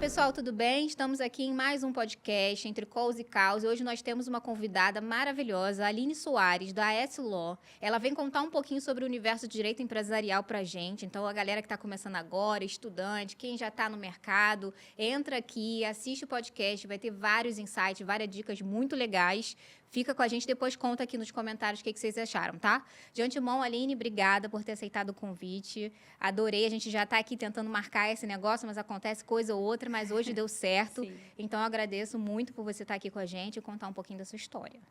pessoal, tudo bem? Estamos aqui em mais um podcast entre Calls e Caus. E hoje nós temos uma convidada maravilhosa, a Aline Soares, da AS Law. Ela vem contar um pouquinho sobre o universo de direito empresarial para a gente. Então, a galera que está começando agora, estudante, quem já está no mercado, entra aqui, assiste o podcast, vai ter vários insights, várias dicas muito legais. Fica com a gente, depois conta aqui nos comentários o que vocês acharam, tá? De antemão, Aline, obrigada por ter aceitado o convite. Adorei, a gente já está aqui tentando marcar esse negócio, mas acontece coisa ou outra, mas hoje deu certo. Sim. Então, eu agradeço muito por você estar aqui com a gente e contar um pouquinho da sua história.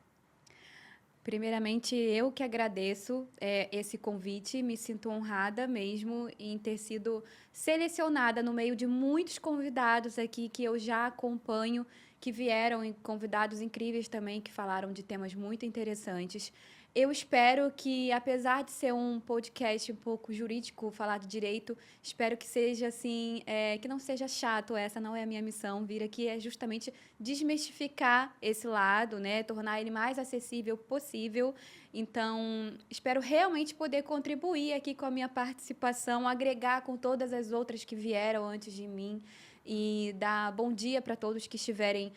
Primeiramente, eu que agradeço esse convite, me sinto honrada mesmo em ter sido selecionada no meio de muitos convidados aqui que eu já acompanho, que vieram, e convidados incríveis também, que falaram de temas muito interessantes. Eu espero que, apesar de ser um podcast um pouco jurídico, falar de direito, espero que seja assim, que não seja chato. Essa não é a minha missão. Vir aqui é justamente desmistificar esse lado, né? Tornar ele mais acessível possível. Então, espero realmente poder contribuir aqui com a minha participação, agregar com todas as outras que vieram antes de mim e dar bom dia para todos que estiverem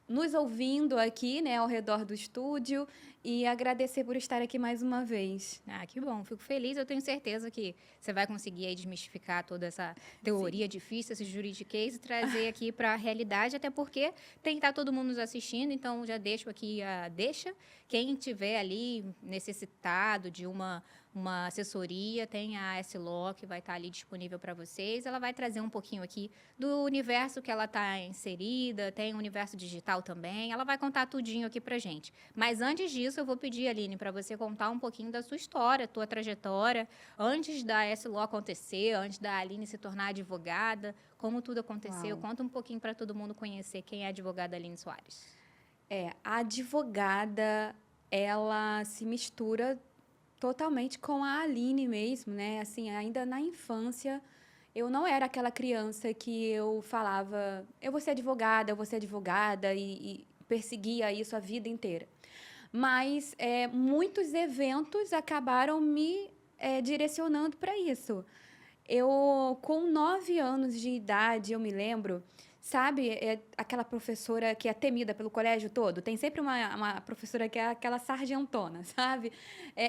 nos ouvindo aqui, né, ao redor do estúdio, e agradecer por estar aqui mais uma vez. Ah, que bom. Fico feliz. Eu tenho certeza que você vai conseguir aí desmistificar toda essa teoria difícil, esse juridiquês, e trazer aqui para a realidade, até porque tem que estar todo mundo nos assistindo, então já deixo aqui a deixa. Quem tiver ali necessitado de uma assessoria, tem a AS Law, que vai estar ali disponível para vocês. Ela vai trazer um pouquinho aqui do universo que ela está inserida, tem o universo digital também. Ela vai contar tudinho aqui para gente. Mas antes disso, eu vou pedir, Aline, para você contar um pouquinho da sua história, tua trajetória, antes da AS Law acontecer, antes da Aline se tornar advogada, como tudo aconteceu. Uau. Conta um pouquinho para todo mundo conhecer quem é a advogada Aline Soares. A advogada, ela se mistura totalmente com a Aline mesmo, né? Assim, ainda na infância, eu não era aquela criança que eu falava, eu vou ser advogada e perseguia isso a vida inteira. Mas muitos eventos acabaram me direcionando para isso. Eu, com 9 anos de idade, eu me lembro, sabe, aquela professora que é temida pelo colégio todo? Tem sempre uma professora que é aquela sargentona, sabe?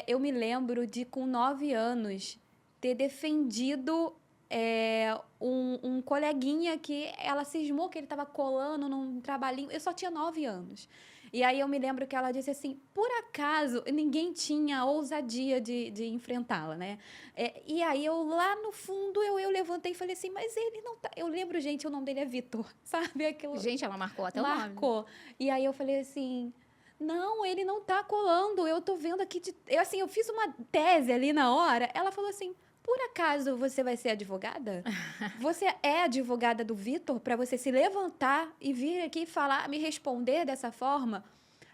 Eu me lembro de, com 9 anos, ter defendido um coleguinha que ela cismou que ele estava colando num trabalhinho. Eu só tinha 9 anos. E aí eu me lembro que ela disse assim, por acaso, ninguém tinha a ousadia de enfrentá-la, né? E aí eu, lá no fundo, eu levantei e falei assim, mas ele não tá... Eu lembro, gente, o nome dele é Vitor, sabe? Aquilo... Gente, ela marcou até o nome. Marcou. E aí eu falei assim... Não, ele não tá colando, eu tô vendo aqui... eu fiz uma tese ali na hora, ela falou assim... Por acaso você vai ser advogada? Você é advogada do Vitor para você se levantar e vir aqui falar, me responder dessa forma?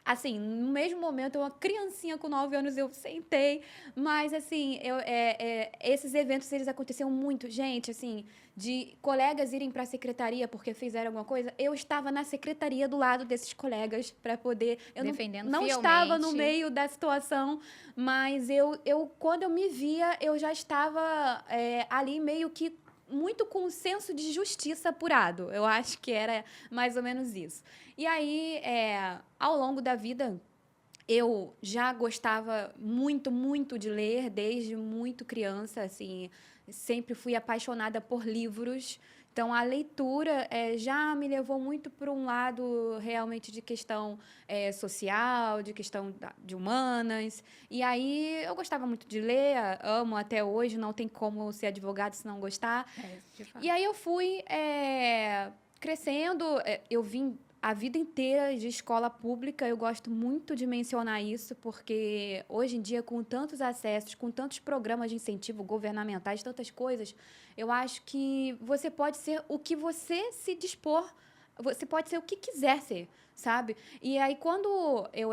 Assim, no mesmo momento, uma criancinha com 9 anos, eu sentei, mas, assim, esses eventos, eles aconteciam muito. Gente, assim, de colegas irem para a secretaria porque fizeram alguma coisa, eu estava na secretaria do lado desses colegas para poder... Eu Defendendo não fielmente. estava no meio da situação, mas quando eu me via, eu já estava ali meio que muito com um senso de justiça apurado. Eu acho que era mais ou menos isso. E aí, ao longo da vida, eu já gostava muito, muito de ler, desde muito criança, assim, sempre fui apaixonada por livros. Então, a leitura já me levou muito para um lado realmente de questão social, de questão de humanas. E aí, eu gostava muito de ler, amo até hoje, não tem como ser advogado se não gostar. De fato. E aí, eu fui crescendo, eu vim a vida inteira de escola pública. Eu gosto muito de mencionar isso, porque hoje em dia, com tantos acessos, com tantos programas de incentivo governamentais, tantas coisas, eu acho que você pode ser o que você se dispor, você pode ser o que quiser ser, sabe? E aí, quando eu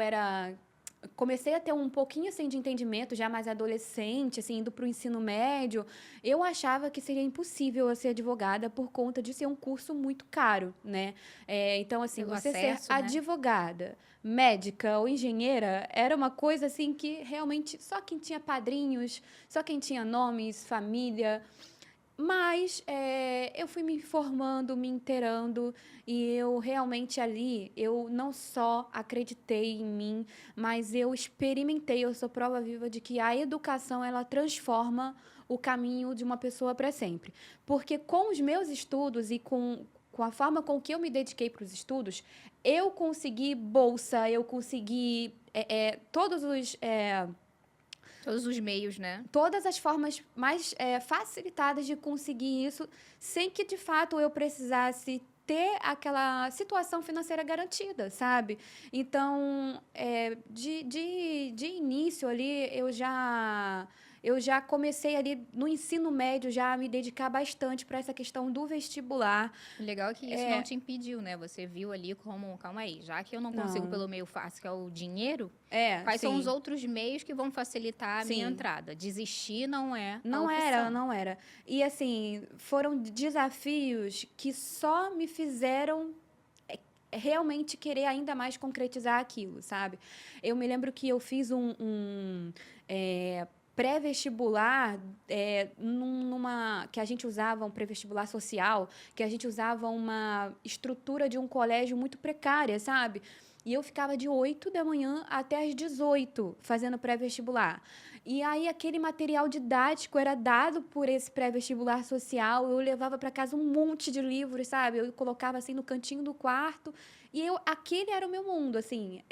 comecei a ter um pouquinho assim de entendimento, já mais adolescente, assim, indo para o ensino médio, eu achava que seria impossível eu ser advogada por conta de ser um curso muito caro, né? Então, assim, Pelo você acesso, ser né? advogada, médica ou engenheira era uma coisa assim que realmente só quem tinha padrinhos, só quem tinha nomes, família. Mas eu fui me informando, me inteirando, e eu realmente ali, eu não só acreditei em mim, mas eu experimentei, eu sou prova viva de que a educação, ela transforma o caminho de uma pessoa para sempre. Porque com os meus estudos e com a forma com que eu me dediquei para os estudos, eu consegui bolsa, eu consegui todos os... Todos os meios, né? todas as formas mais facilitadas de conseguir isso, sem que de fato eu precisasse ter aquela situação financeira garantida, sabe? Então, de início ali, eu já comecei ali no ensino médio já a me dedicar bastante para essa questão do vestibular. O legal é que isso não te impediu, né? Você viu ali como, calma aí, já que eu não consigo Não. pelo meio fácil, que é o dinheiro, quais são os Sim. outros meios que vão facilitar a minha Sim. entrada? Desistir não é a Não era, opção. não era. E assim, foram desafios que só me fizeram realmente querer ainda mais concretizar aquilo, sabe? Eu me lembro que eu fiz pré-vestibular numa que a gente usava um pré-vestibular social, que a gente usava uma estrutura de um colégio muito precária, sabe? E eu ficava de 8 da manhã até as 18 fazendo pré-vestibular. E aí aquele material didático era dado por esse pré-vestibular social, eu levava para casa um monte de livros, sabe? Eu colocava assim no cantinho do quarto e aquele era o meu mundo, assim,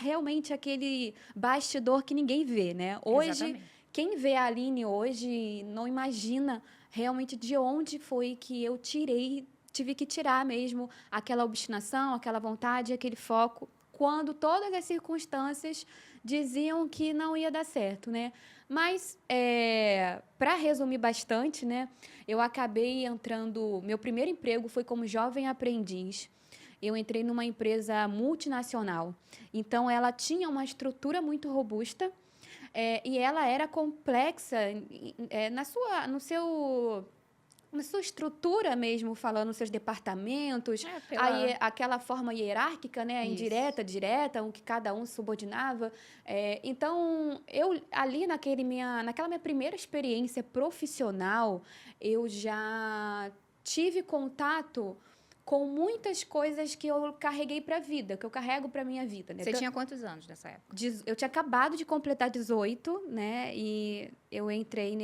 realmente aquele bastidor que ninguém vê, né? Hoje, Exatamente. quem vê a Aline hoje não imagina realmente de onde foi que eu tive que tirar mesmo aquela obstinação, aquela vontade, aquele foco, quando todas as circunstâncias diziam que não ia dar certo, né? Mas, para resumir bastante, né, eu acabei entrando. Meu primeiro emprego foi como jovem aprendiz. Eu entrei numa empresa multinacional. Então, ela tinha uma estrutura muito robusta e ela era complexa na sua estrutura mesmo, falando nos seus departamentos, aquela forma hierárquica, né, Isso. indireta, direta, o que cada um subordinava. Então, eu ali naquela minha primeira experiência profissional, eu já tive contato com muitas coisas que eu carreguei para a vida, que eu carrego para minha vida, né? Você tinha quantos anos nessa época? Eu tinha acabado de completar 18, né? E eu entrei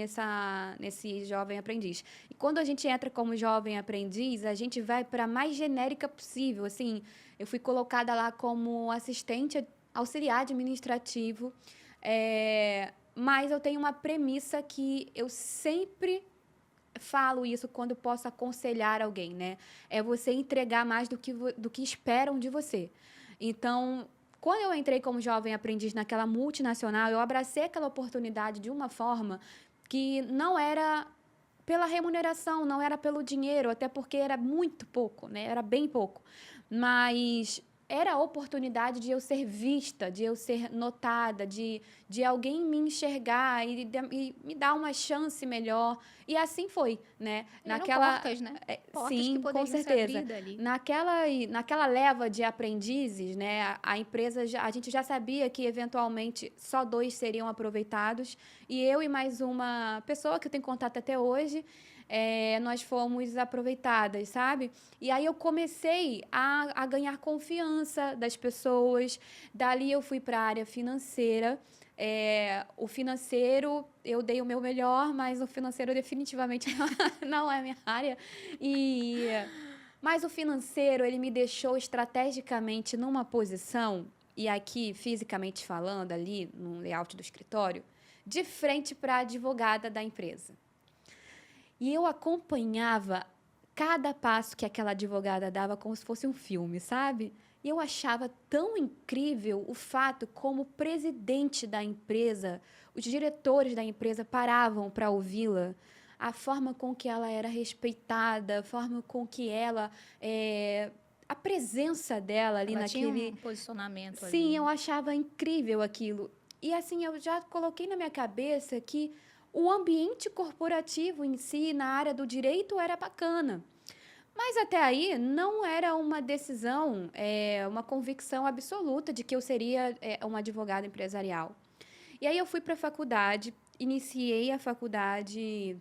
nesse jovem aprendiz. E quando a gente entra como jovem aprendiz, a gente vai para a mais genérica possível. Assim, eu fui colocada lá como assistente auxiliar administrativo, mas eu tenho uma premissa que eu sempre falo isso quando posso aconselhar alguém, né? É você entregar mais do que esperam de você. Então, quando eu entrei como jovem aprendiz naquela multinacional, eu abracei aquela oportunidade de uma forma que não era pela remuneração, não era pelo dinheiro, até porque era muito pouco, né? Era bem pouco. Mas era a oportunidade de eu ser vista, de eu ser notada, de alguém me enxergar e me dar uma chance melhor. E assim foi, né? Eram portas, né? Portas que Sim, com poderiam se certeza. abrir dali. Naquela leva de aprendizes, né? A empresa, a gente já sabia que, eventualmente, só 2 seriam aproveitados. E eu e mais uma pessoa que eu tenho contato até hoje, nós fomos aproveitadas, sabe? E aí eu comecei a ganhar confiança das pessoas. Dali eu fui para a área financeira. O financeiro, eu dei o meu melhor, mas o financeiro definitivamente não é a minha área. Mas o financeiro, ele me deixou estrategicamente numa posição, e aqui, fisicamente falando, ali no layout do escritório, de frente para a advogada da empresa. E eu acompanhava cada passo que aquela advogada dava como se fosse um filme, sabe? E eu achava tão incrível o fato como o presidente da empresa, os diretores da empresa paravam para ouvi-la, a forma com que ela era respeitada, a forma com que a presença dela ali Ela tinha naquele... um posicionamento Sim, ali. eu achava incrível aquilo. E assim, eu já coloquei na minha cabeça que o ambiente corporativo em si, na área do direito, era bacana. Mas até aí não era uma decisão, uma convicção absoluta de que eu seria uma advogada empresarial. E aí eu fui para a faculdade, iniciei a faculdade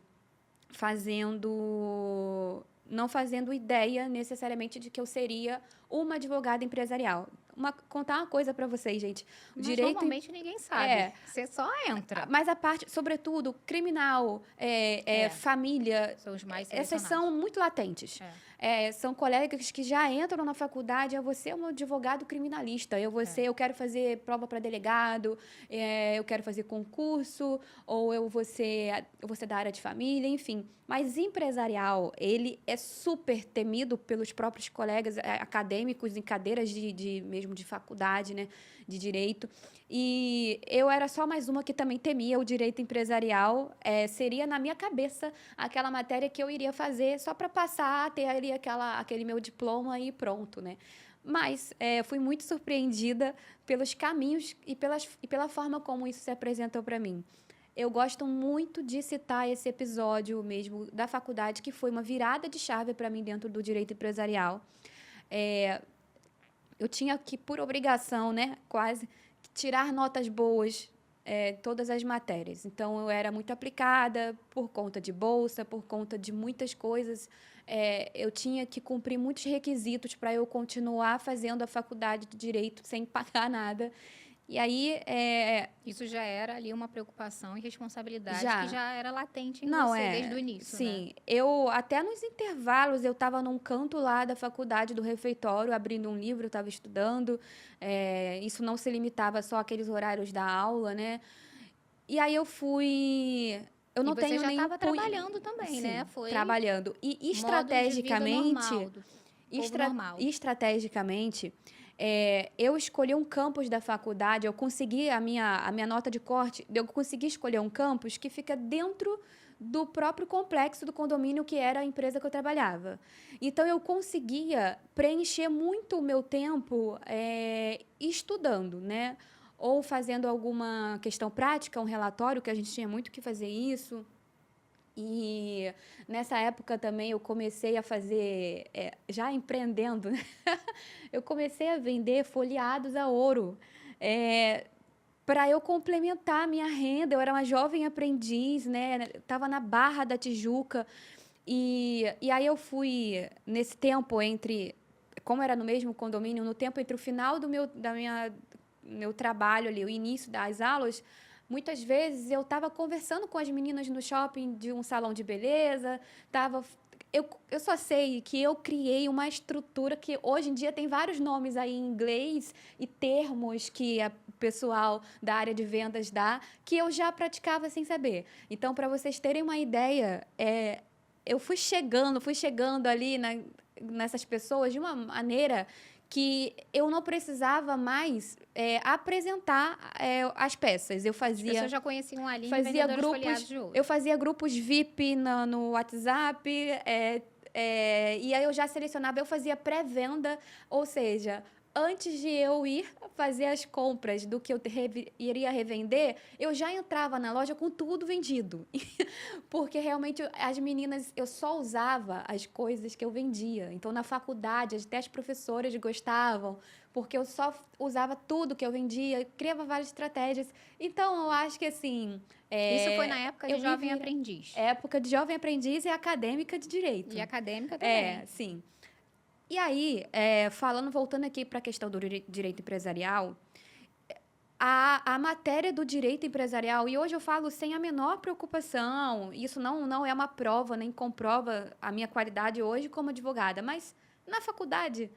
não fazendo ideia necessariamente de que eu seria uma advogada empresarial. Contar uma coisa para vocês, gente. O Mas direito normalmente ninguém sabe. é, Você só entra. mas a parte, sobretudo, criminal, família, São os mais essas selecionados. são muito latentes. São colegas que já entram na faculdade, eu vou ser um advogado criminalista, eu quero fazer prova para delegado, eu quero fazer concurso, ou eu vou ser da área de família, enfim. Mas empresarial, ele é super temido pelos próprios colegas acadêmicos em cadeiras mesmo de faculdade, né, de direito. E eu era só mais uma que também temia o direito empresarial. Seria, na minha cabeça, aquela matéria que eu iria fazer só para passar, ter ali aquele meu diploma e pronto, né? Mas fui muito surpreendida pelos caminhos e pela forma como isso se apresentou para mim. Eu gosto muito de citar esse episódio mesmo da faculdade, que foi uma virada de chave para mim dentro do direito empresarial. Eu tinha que, por obrigação, né, quase, tirar notas boas todas as matérias. Então, eu era muito aplicada por conta de bolsa, por conta de muitas coisas. Eu tinha que cumprir muitos requisitos para eu continuar fazendo a faculdade de Direito sem pagar nada. E aí... Isso já era ali uma preocupação e responsabilidade Já. que já era latente em Não, você desde o início, sim. né? Eu, até nos intervalos, eu estava num canto lá da faculdade, do refeitório, abrindo um livro, eu estava estudando. Isso não se limitava só àqueles horários da aula, né? E aí eu fui... Eu não E você tenho já nenhum estava trabalhando também, né? Foi trabalhando. E modo de vida normal do povo normal. estrategicamente, eu escolhi um campus da faculdade, eu consegui a minha nota de corte, eu consegui escolher um campus que fica dentro do próprio complexo do condomínio que era a empresa que eu trabalhava. Então, eu conseguia preencher muito o meu tempo estudando, né? Ou fazendo alguma questão prática, um relatório, que a gente tinha muito que fazer isso. E nessa época também eu comecei a fazer, já empreendendo, né? Eu comecei a vender folheados a ouro, para eu complementar a minha renda. Eu era uma jovem aprendiz, né? Estava na Barra da Tijuca. E aí eu fui, nesse tempo como era no mesmo condomínio, no tempo entre o final do meu trabalho ali, o início das aulas, muitas vezes eu estava conversando com as meninas no shopping de um salão de beleza, eu só sei que eu criei uma estrutura que hoje em dia tem vários nomes aí em inglês e termos que o pessoal da área de vendas dá, que eu já praticava sem saber. Então, para vocês terem uma ideia, eu fui chegando ali nessas pessoas de uma maneira que eu não precisava mais apresentar as peças. As pessoas já conheciam a Aline, vendedora de folheados de ouro. Eu fazia grupos VIP no WhatsApp, e aí eu já selecionava, eu fazia pré-venda, ou seja, antes de eu ir fazer as compras do que eu iria revender, eu já entrava na loja com tudo vendido. Porque realmente as meninas, eu só usava as coisas que eu vendia. Então, na faculdade, até as professoras gostavam, porque eu só usava tudo que eu vendia, criava várias estratégias. Então, eu acho que assim... Isso foi na época de jovem aprendiz. Época de jovem aprendiz e acadêmica de direito. E acadêmica também. Sim. E aí, voltando aqui para a questão do direito empresarial, a matéria do direito empresarial, e hoje eu falo sem a menor preocupação, isso não é uma prova, nem comprova a minha qualidade hoje como advogada, mas na faculdade,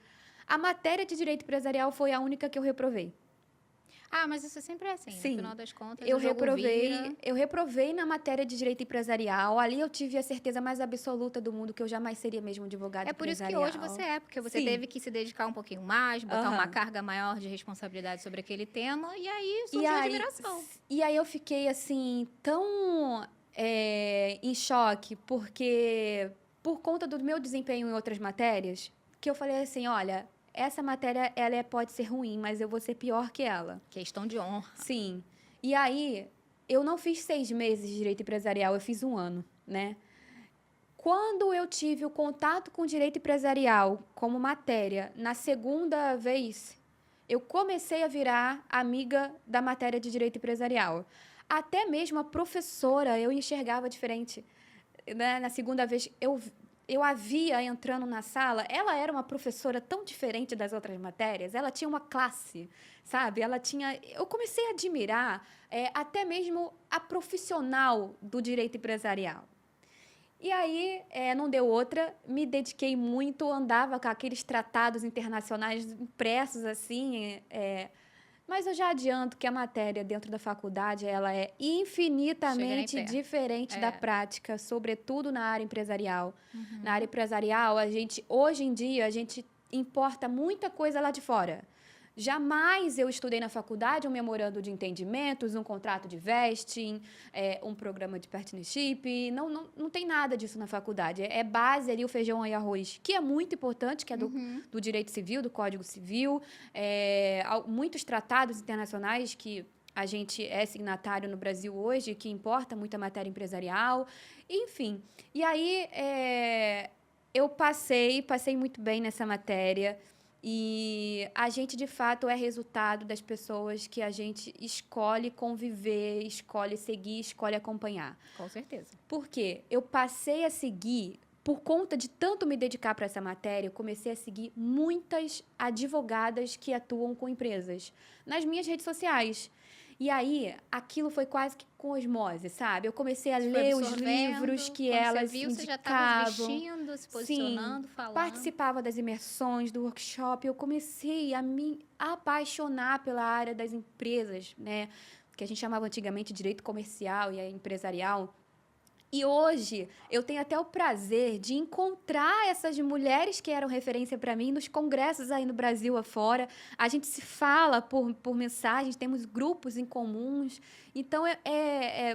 a matéria de direito empresarial foi a única que eu reprovei. Ah, mas isso sempre é assim. Sim. No final das contas, eu o jogo vira. reprovei na matéria de direito empresarial. Ali eu tive a certeza mais absoluta do mundo que eu jamais seria mesmo advogada empresarial. É por isso que hoje você porque você Sim. teve que se dedicar um pouquinho mais, botar uma carga maior de responsabilidade sobre aquele tema, e aí surgiu a admiração. E aí eu fiquei, assim, tão em choque, porque por conta do meu desempenho em outras matérias, que eu falei assim, olha... Essa matéria, ela pode ser ruim, mas eu vou ser pior que ela. Questão de honra. Sim. E aí, eu não fiz 6 meses de direito empresarial, eu fiz 1 ano, né? Quando eu tive o contato com direito empresarial como matéria, na segunda vez, eu comecei a virar amiga da matéria de direito empresarial. Até mesmo a professora eu enxergava diferente. né, na segunda vez, eu a via entrando na sala, ela era uma professora tão diferente das outras matérias, ela tinha uma classe, sabe? Ela tinha... Eu comecei a admirar até mesmo a profissional do direito empresarial. E aí, não deu outra, me dediquei muito, andava com aqueles tratados internacionais impressos, assim, mas eu já adianto que a matéria dentro da faculdade, ela é Chega nem infinitamente perto. diferente da prática, sobretudo na área empresarial. Uhum. Na área empresarial, hoje em dia, a gente importa muita coisa lá de fora. Jamais eu estudei na faculdade um memorando de entendimentos, um contrato de vesting, um programa de partnership. Não tem nada disso na faculdade. É base ali, o feijão e arroz, que é muito importante, que é do direito civil, do Código Civil. Muitos tratados internacionais que a gente é signatário no Brasil hoje, que importa muita matéria empresarial. Enfim, e aí eu passei muito bem nessa matéria. E a gente, de fato, é resultado das pessoas que a gente escolhe conviver, escolhe seguir, escolhe acompanhar. Com certeza. Por quê? Eu passei a seguir, por conta de tanto me dedicar para essa matéria, eu comecei a seguir muitas advogadas que atuam com empresas nas minhas redes sociais. E aí, aquilo foi quase que com osmose, sabe? Eu comecei a ler os livros que elas indicavam. Você já estava se vestindo, se posicionando, falando. Participava das imersões, do workshop. Eu comecei a me apaixonar pela área das empresas, né? Que a gente chamava antigamente de direito comercial e empresarial. E hoje, eu tenho até o prazer de encontrar essas mulheres que eram referência para mim nos congressos aí no Brasil afora. A gente se fala por mensagens, temos grupos em comuns. Então,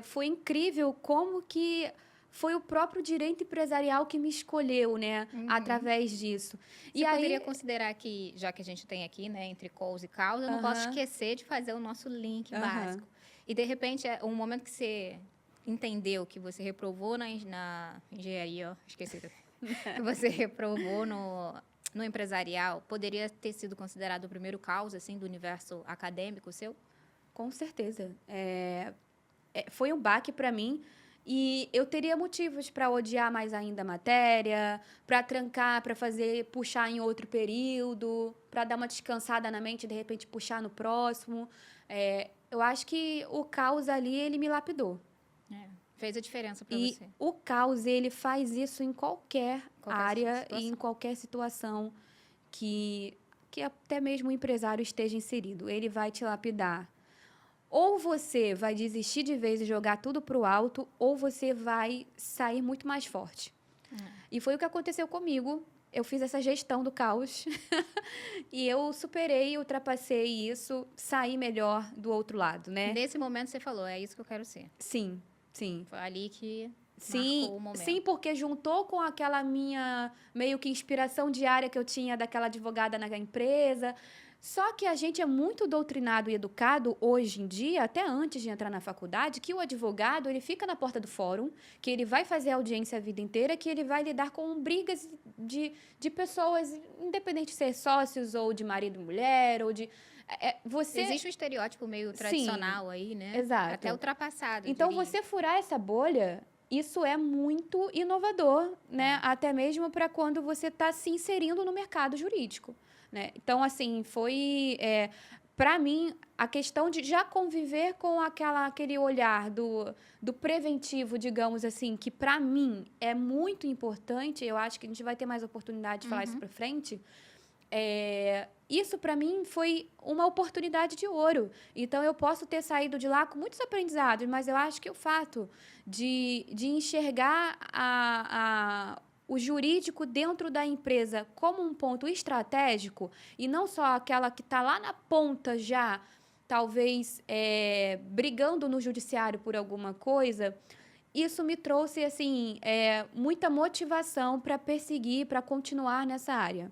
foi incrível como que foi o próprio direito empresarial que me escolheu, né? Através disso. Você poderia considerar que, já que a gente tem aqui, né, entre calls e causa, eu não posso esquecer de fazer o nosso link básico. E, de repente, um momento que você... entendeu que você reprovou na engenharia, esqueci, que você reprovou no empresarial, poderia ter sido considerado o primeiro caos, assim, do universo acadêmico seu? Com certeza. Foi um baque para mim e eu teria motivos para odiar mais ainda a matéria, para trancar, para puxar em outro período, para dar uma descansada na mente e, de repente, puxar no próximo. Eu acho que o caos ali, ele me lapidou. Fez a diferença para você. E o caos, ele faz isso em qualquer área situação. E em qualquer situação que até mesmo o empresário esteja inserido. Ele vai te lapidar. Ou você vai desistir de vez e jogar tudo para o alto, ou você vai sair muito mais forte. E foi o que aconteceu comigo. Eu fiz essa gestão do caos e eu superei, ultrapassei isso, saí melhor do outro lado, né? Nesse momento você falou, é isso que eu quero ser. Sim. Sim. Foi ali que marcou o momento. Sim, porque juntou com aquela minha meio que inspiração diária que eu tinha daquela advogada na empresa. Só que a gente é muito doutrinado e educado hoje em dia, até antes de entrar na faculdade, que o advogado ele fica na porta do fórum, que ele vai fazer audiência a vida inteira, que ele vai lidar com brigas de pessoas, independente de ser sócios ou de marido e mulher, ou de... Existe um estereótipo meio tradicional aí, né? Exato. Até ultrapassado. Então, você furar essa bolha, isso é muito inovador, né? Até mesmo para quando você está se inserindo no mercado jurídico, né? Então, assim, foi... para mim, a questão de já conviver com aquele olhar do preventivo, digamos assim, que para mim é muito importante, eu acho que a gente vai ter mais oportunidade de falar isso para frente... Isso, para mim, foi uma oportunidade de ouro. Então, eu posso ter saído de lá com muitos aprendizados, mas eu acho que o fato de enxergar o jurídico dentro da empresa como um ponto estratégico, e não só aquela que está lá na ponta já, talvez brigando no judiciário por alguma coisa... Isso me trouxe, assim, muita motivação para perseguir, para continuar nessa área.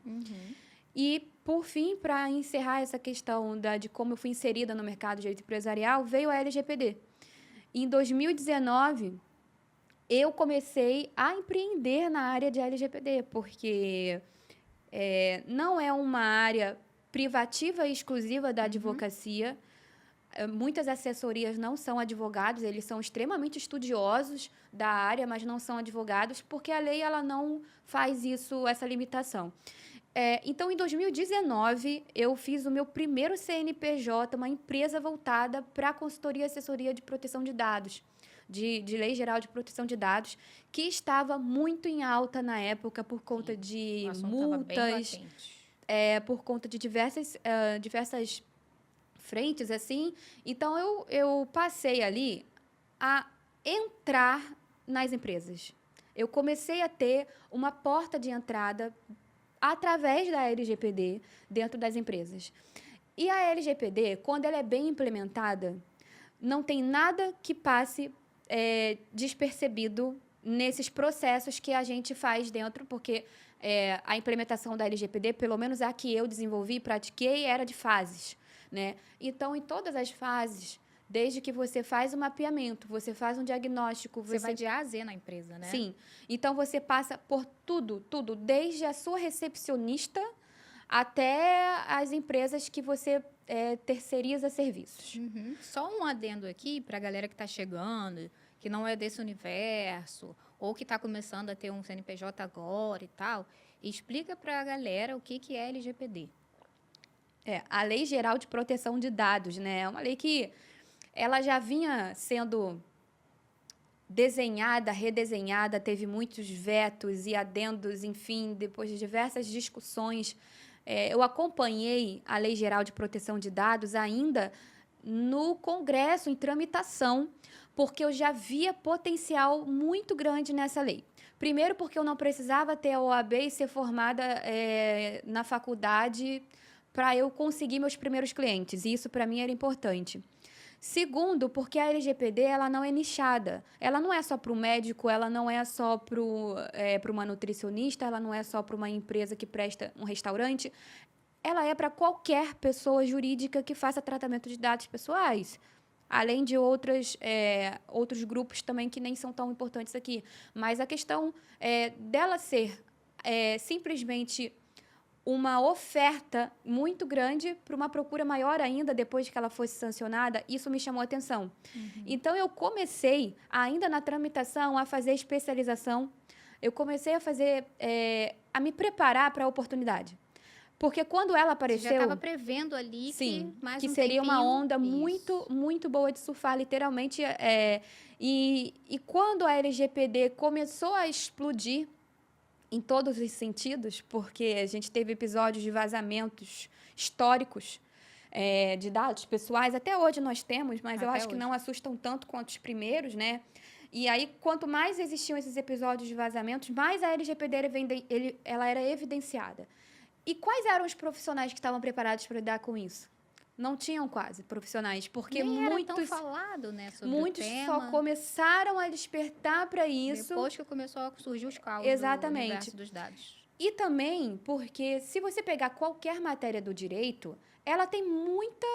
E, por fim, para encerrar essa questão de como eu fui inserida no mercado de direito empresarial, veio a LGPD. Em 2019, eu comecei a empreender na área de LGPD, porque não é uma área privativa e exclusiva da advocacia. muitas assessorias não são advogados, eles são extremamente estudiosos da área, mas não são advogados, porque a lei ela não faz isso, essa limitação. Então, em 2019, eu fiz o meu primeiro CNPJ, uma empresa voltada para a consultoria e assessoria de proteção de dados, de Lei Geral de Proteção de Dados, que estava muito em alta na época por conta de O assunto estava bem multas, latente. por conta de diversas frentes, assim. Então, eu passei ali a entrar nas empresas. Eu comecei a ter uma porta de entrada através da LGPD dentro das empresas. E a LGPD, quando ela é bem implementada, não tem nada que passe despercebido nesses processos que a gente faz dentro, porque a implementação da LGPD, pelo menos a que eu desenvolvi e pratiquei, era de fases, né? Então, em todas as fases, desde que você faz o mapeamento, você faz um diagnóstico, Você vai de A a Z na empresa, né? Sim. Então, você passa por tudo, desde a sua recepcionista até as empresas que você terceiriza serviços. Uhum. Só um adendo aqui para a galera que está chegando, que não é desse universo, ou que está começando a ter um CNPJ agora e tal. Explica para a galera o que é LGPD. A Lei Geral de Proteção de Dados, né? É uma lei que ela já vinha sendo desenhada, redesenhada, teve muitos vetos e adendos, enfim, depois de diversas discussões. Eu acompanhei a Lei Geral de Proteção de Dados ainda no Congresso, em tramitação, porque eu já via potencial muito grande nessa lei. Primeiro, porque eu não precisava ter a OAB e ser formada na faculdade para eu conseguir meus primeiros clientes, e isso para mim era importante. Segundo, porque a LGPD ela não é nichada. Ela não é só para o médico, ela não é só para uma nutricionista, ela não é só para uma empresa que presta um restaurante. Ela é para qualquer pessoa jurídica que faça tratamento de dados pessoais. Além de outros grupos também que nem são tão importantes aqui. Mas a questão dela ser simplesmente uma oferta muito grande para uma procura maior ainda depois que ela fosse sancionada, isso me chamou a atenção. Uhum. Então, eu comecei, ainda na tramitação, a fazer especialização. Eu comecei a me preparar para a oportunidade. Porque quando ela apareceu... Você já estava prevendo ali que seria uma onda muito, muito boa de surfar, literalmente. E quando a LGPD começou a explodir, em todos os sentidos, porque a gente teve episódios de vazamentos históricos de dados pessoais. Até hoje nós temos, mas eu acho que não assustam tanto quanto os primeiros, né? E aí, quanto mais existiam esses episódios de vazamentos, mais a LGPD ela era evidenciada. E quais eram os profissionais que estavam preparados para lidar com isso? Não tinham quase profissionais, porque nem muitos era tão falado, né, sobre muitos o tema. Só começaram a despertar para isso depois que começou a surgir os caos do universo dos dados. E também porque se você pegar qualquer matéria do direito, ela tem muito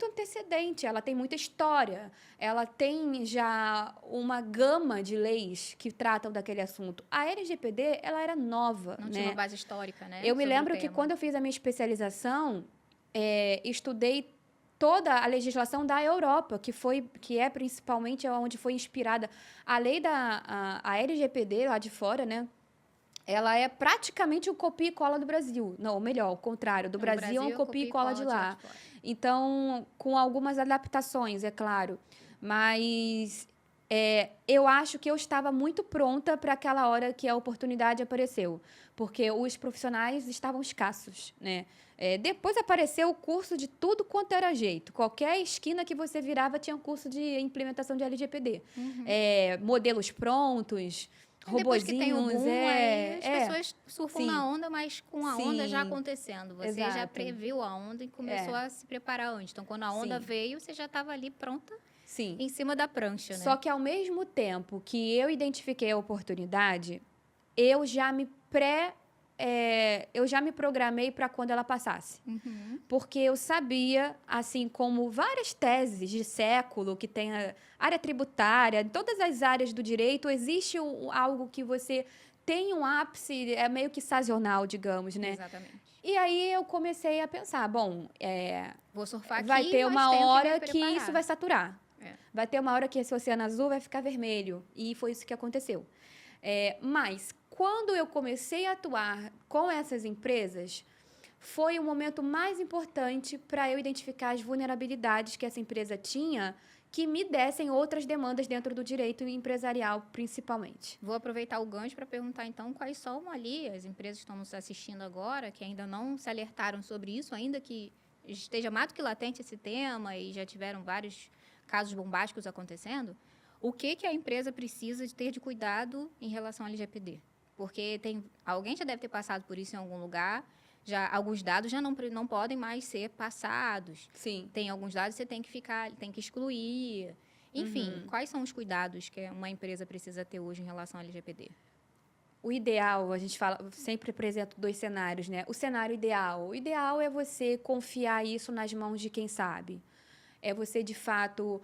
antecedente, ela tem muita história, ela tem já uma gama de leis que tratam daquele assunto. A LGPD, ela era nova, não tinha uma base histórica, né? Eu me lembro que quando eu fiz a minha especialização, estudei toda a legislação da Europa, que é principalmente onde foi inspirada a lei a LGPD lá de fora, né? Ela é praticamente um copia e cola do Brasil. Não, ou melhor, o contrário. Do Brasil é um copia e cola de lá. Então, com algumas adaptações, é claro. Mas eu acho que eu estava muito pronta para aquela hora que a oportunidade apareceu. Porque os profissionais estavam escassos, né? Depois apareceu o curso de tudo quanto era jeito. Qualquer esquina que você virava tinha um curso de implementação de LGPD. Uhum. Modelos prontos, robozinhos. Depois que tem o boom, aí as pessoas surfam na onda, mas com a onda já acontecendo. Você já previu a onda e começou a se preparar antes. Então, quando a onda veio, você já estava ali pronta em cima da prancha, né? Só que, ao mesmo tempo que eu identifiquei a oportunidade, eu já me eu já me programei para quando ela passasse. Porque eu sabia, assim como várias teses de século, que tem a área tributária, em todas as áreas do direito, existe algo que você tem um ápice, é meio que sazonal, digamos, né? Exatamente. E aí eu comecei a pensar, bom, Vou surfar aqui, vai ter mas uma tenho hora me que isso preparar. vai saturar. É. Vai ter uma hora que esse oceano azul vai ficar vermelho. E foi isso que aconteceu. Mas, quando eu comecei a atuar com essas empresas, foi o momento mais importante para eu identificar as vulnerabilidades que essa empresa tinha que me dessem outras demandas dentro do direito empresarial, principalmente. Vou aproveitar o gancho para perguntar, então, quais são ali as empresas que estão nos assistindo agora, que ainda não se alertaram sobre isso, ainda que esteja mais do que latente esse tema e já tiveram vários casos bombásticos acontecendo, o que a empresa precisa de ter de cuidado em relação ao LGPD? Porque alguém já deve ter passado por isso em algum lugar, alguns dados já não podem mais ser passados. Sim. Tem alguns dados que você tem que excluir. Enfim, quais são os cuidados que uma empresa precisa ter hoje em relação ao LGPD? O ideal, a gente fala, sempre apresento 2 cenários, né? O cenário ideal. O ideal é você confiar isso nas mãos de quem sabe. É você, de fato,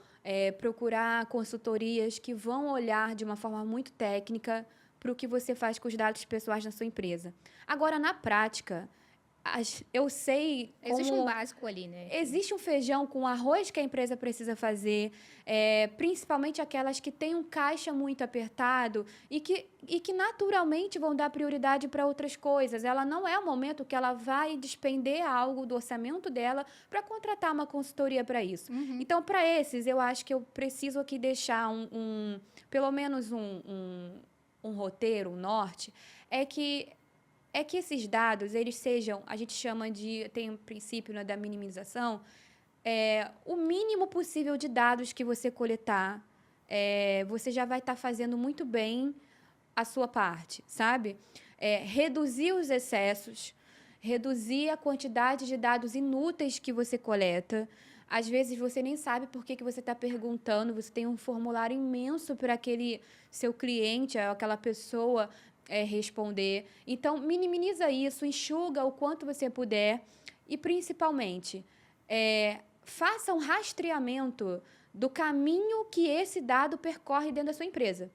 procurar consultorias que vão olhar de uma forma muito técnica para o que você faz com os dados pessoais na sua empresa. Agora, na prática, eu sei como... Existe um básico ali, né? Existe um feijão com arroz que a empresa precisa fazer, principalmente aquelas que têm um caixa muito apertado e que naturalmente vão dar prioridade para outras coisas. Ela não é o momento que ela vai despender algo do orçamento dela para contratar uma consultoria para isso. Então, para esses, eu acho que eu preciso aqui deixar pelo menos um roteiro, um norte, é que esses dados, eles sejam, a gente chama tem um princípio, né, da minimização, o mínimo possível de dados que você coletar, você já vai estar fazendo muito bem a sua parte, sabe? Reduzir os excessos, reduzir a quantidade de dados inúteis que você coleta. Às vezes, você nem sabe por que você está perguntando, você tem um formulário imenso para aquele seu cliente, aquela pessoa responder. Então, minimiza isso, enxuga o quanto você puder e, principalmente, faça um rastreamento do caminho que esse dado percorre dentro da sua empresa.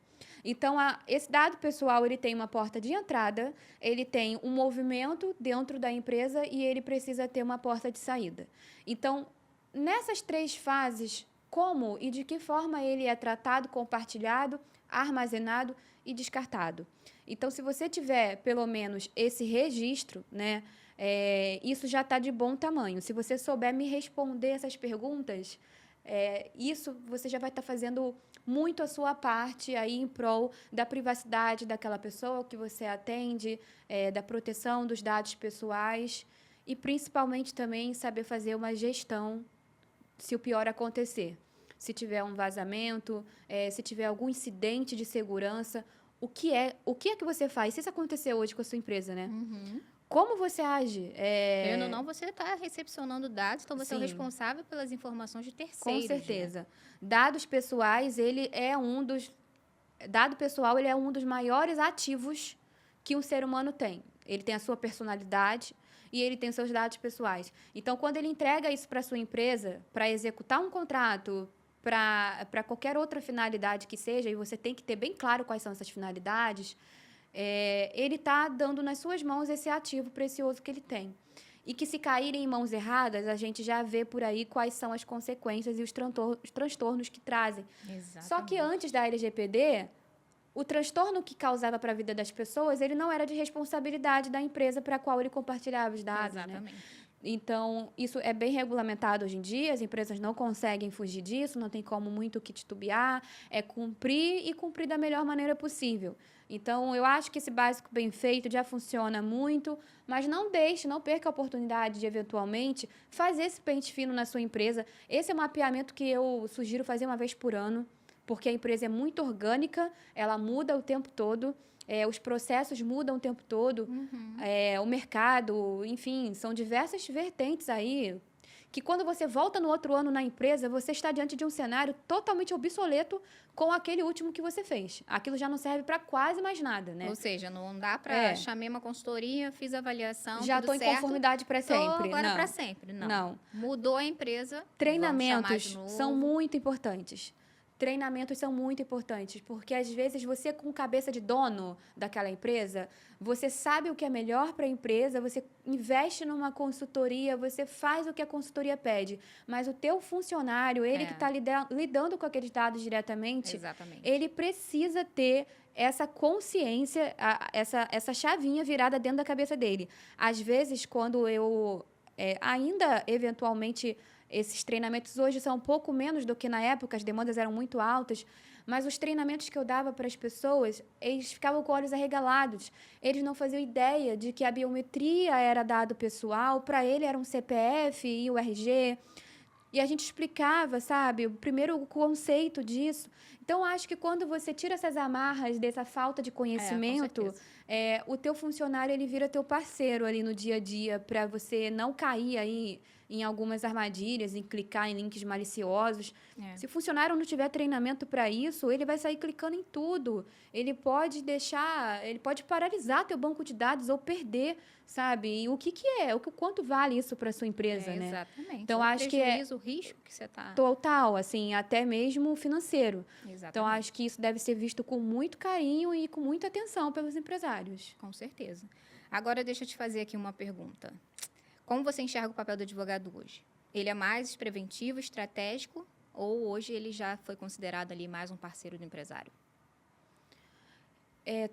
Então, esse dado pessoal, ele tem uma porta de entrada, ele tem um movimento dentro da empresa e ele precisa ter uma porta de saída. Então, nessas 3 fases, como e de que forma ele é tratado, compartilhado, armazenado e descartado. Então, se você tiver, pelo menos, esse registro, né, isso já está de bom tamanho. Se você souber me responder essas perguntas, isso você já vai estar fazendo muito a sua parte aí em prol da privacidade daquela pessoa que você atende, da proteção dos dados pessoais e, principalmente, também saber fazer uma gestão se o pior acontecer. Se tiver um vazamento, se tiver algum incidente de segurança, o que é que você faz? Se isso acontecer hoje com a sua empresa, né? Como você age? Querendo ou não, você está recepcionando dados, então você é o Sim. responsável pelas informações de Com terceiros. certeza. Dados pessoais, dado pessoal, ele é um dos maiores ativos que um ser humano tem. Ele tem a sua personalidade e ele tem os seus dados pessoais. Então, quando ele entrega isso para a sua empresa, para executar um contrato, para qualquer outra finalidade que seja, e você tem que ter bem claro quais são essas finalidades, ele está dando nas suas mãos esse ativo precioso que ele tem. E que, se caírem em mãos erradas, a gente já vê por aí quais são as consequências e os transtornos que trazem. Exatamente. Só que antes da LGPD, o transtorno que causava para a vida das pessoas, ele não era de responsabilidade da empresa para a qual ele compartilhava os dados. Exatamente. Né? Então, isso é bem regulamentado hoje em dia, as empresas não conseguem fugir disso, não tem como muito que titubear, é cumprir e cumprir da melhor maneira possível. Então, eu acho que esse básico bem feito já funciona muito, mas não perca a oportunidade de, eventualmente, fazer esse pente fino na sua empresa. Esse é um mapeamento que eu sugiro fazer uma vez por ano, porque a empresa é muito orgânica, ela muda o tempo todo, os processos mudam o tempo todo, o mercado, enfim, são diversas vertentes aí que quando você volta no outro ano na empresa, você está diante de um cenário totalmente obsoleto com aquele último que você fez. Aquilo já não serve para quase mais nada, né? Ou seja, não dá para É. chamei uma consultoria, fiz a avaliação, Já tudo estou em certo. conformidade para Tô sempre. agora Não. para sempre. Não. Não. Mudou a empresa. Vamos chamar Treinamentos de novo. são muito importantes. Treinamentos são muito importantes, porque às vezes você, com cabeça de dono daquela empresa, você sabe o que é melhor para a empresa, você investe numa consultoria, você faz o que a consultoria pede, mas o teu funcionário, ele que está lidando com aqueles dados diretamente, Exatamente. ele precisa ter essa consciência, essa chavinha virada dentro da cabeça dele. Às vezes, quando eu ainda, eventualmente, esses treinamentos hoje são um pouco menos do que na época, as demandas eram muito altas, mas os treinamentos que eu dava para as pessoas, eles ficavam com olhos arregalados. Eles não faziam ideia de que a biometria era dado pessoal, para ele era um CPF e o RG. E a gente explicava, sabe, primeiro o conceito disso. Então, acho que quando você tira essas amarras dessa falta de conhecimento, o teu funcionário ele vira teu parceiro ali no dia a dia, para você não cair aí em algumas armadilhas, em clicar em links maliciosos. Se o funcionário não tiver treinamento para isso, ele vai sair clicando em tudo. Ele pode paralisar teu banco de dados ou perder, sabe? E o que é? Quanto vale isso para sua empresa, né? Exatamente. Então, acho que o risco que você está... Total, assim, até mesmo financeiro. Exatamente. Então, acho que isso deve ser visto com muito carinho e com muita atenção pelos empresários. Com certeza. Agora, deixa eu te fazer aqui uma pergunta. Como você enxerga o papel do advogado hoje? Ele é mais preventivo, estratégico, ou hoje ele já foi considerado ali mais um parceiro do empresário?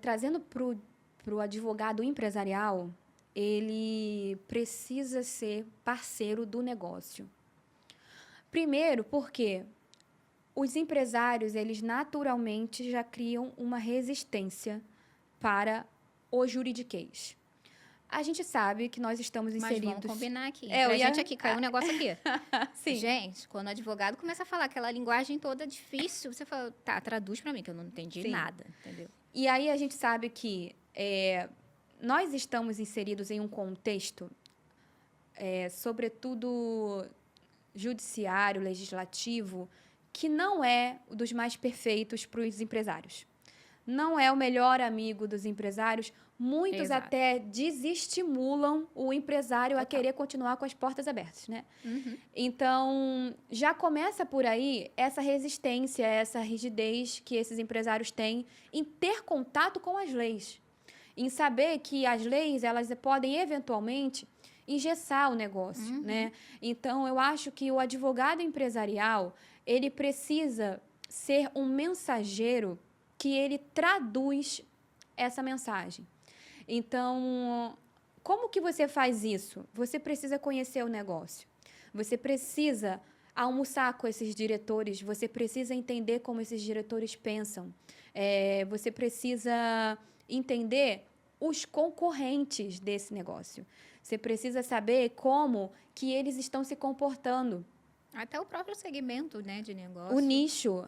Trazendo para o advogado empresarial, ele precisa ser parceiro do negócio. Primeiro, porque os empresários, eles naturalmente já criam uma resistência para o juridiquês. A gente sabe que nós estamos inseridos... Mas vamos combinar aqui. A gente aqui, caiu um negócio aqui. Sim. Gente, quando o advogado começa a falar aquela linguagem toda difícil, você fala, tá, traduz para mim, que eu não entendi nada, entendeu? E aí a gente sabe que nós estamos inseridos em um contexto, sobretudo judiciário, legislativo, que não é dos mais perfeitos para os empresários. Não é o melhor amigo dos empresários. Muitos até desestimulam o empresário a querer continuar com as portas abertas, né? Uhum. Então, já começa por aí essa resistência, essa rigidez que esses empresários têm em ter contato com as leis. Em saber que as leis, elas podem, eventualmente, engessar o negócio, né? Então, eu acho que o advogado empresarial, ele precisa ser um mensageiro que ele traduz essa mensagem. Então, como que você faz isso? Você precisa conhecer o negócio. Você precisa almoçar com esses diretores. Você precisa entender como esses diretores pensam. Você precisa entender os concorrentes desse negócio. Você precisa saber como que eles estão se comportando. Até o próprio segmento, né, de negócio. O nicho.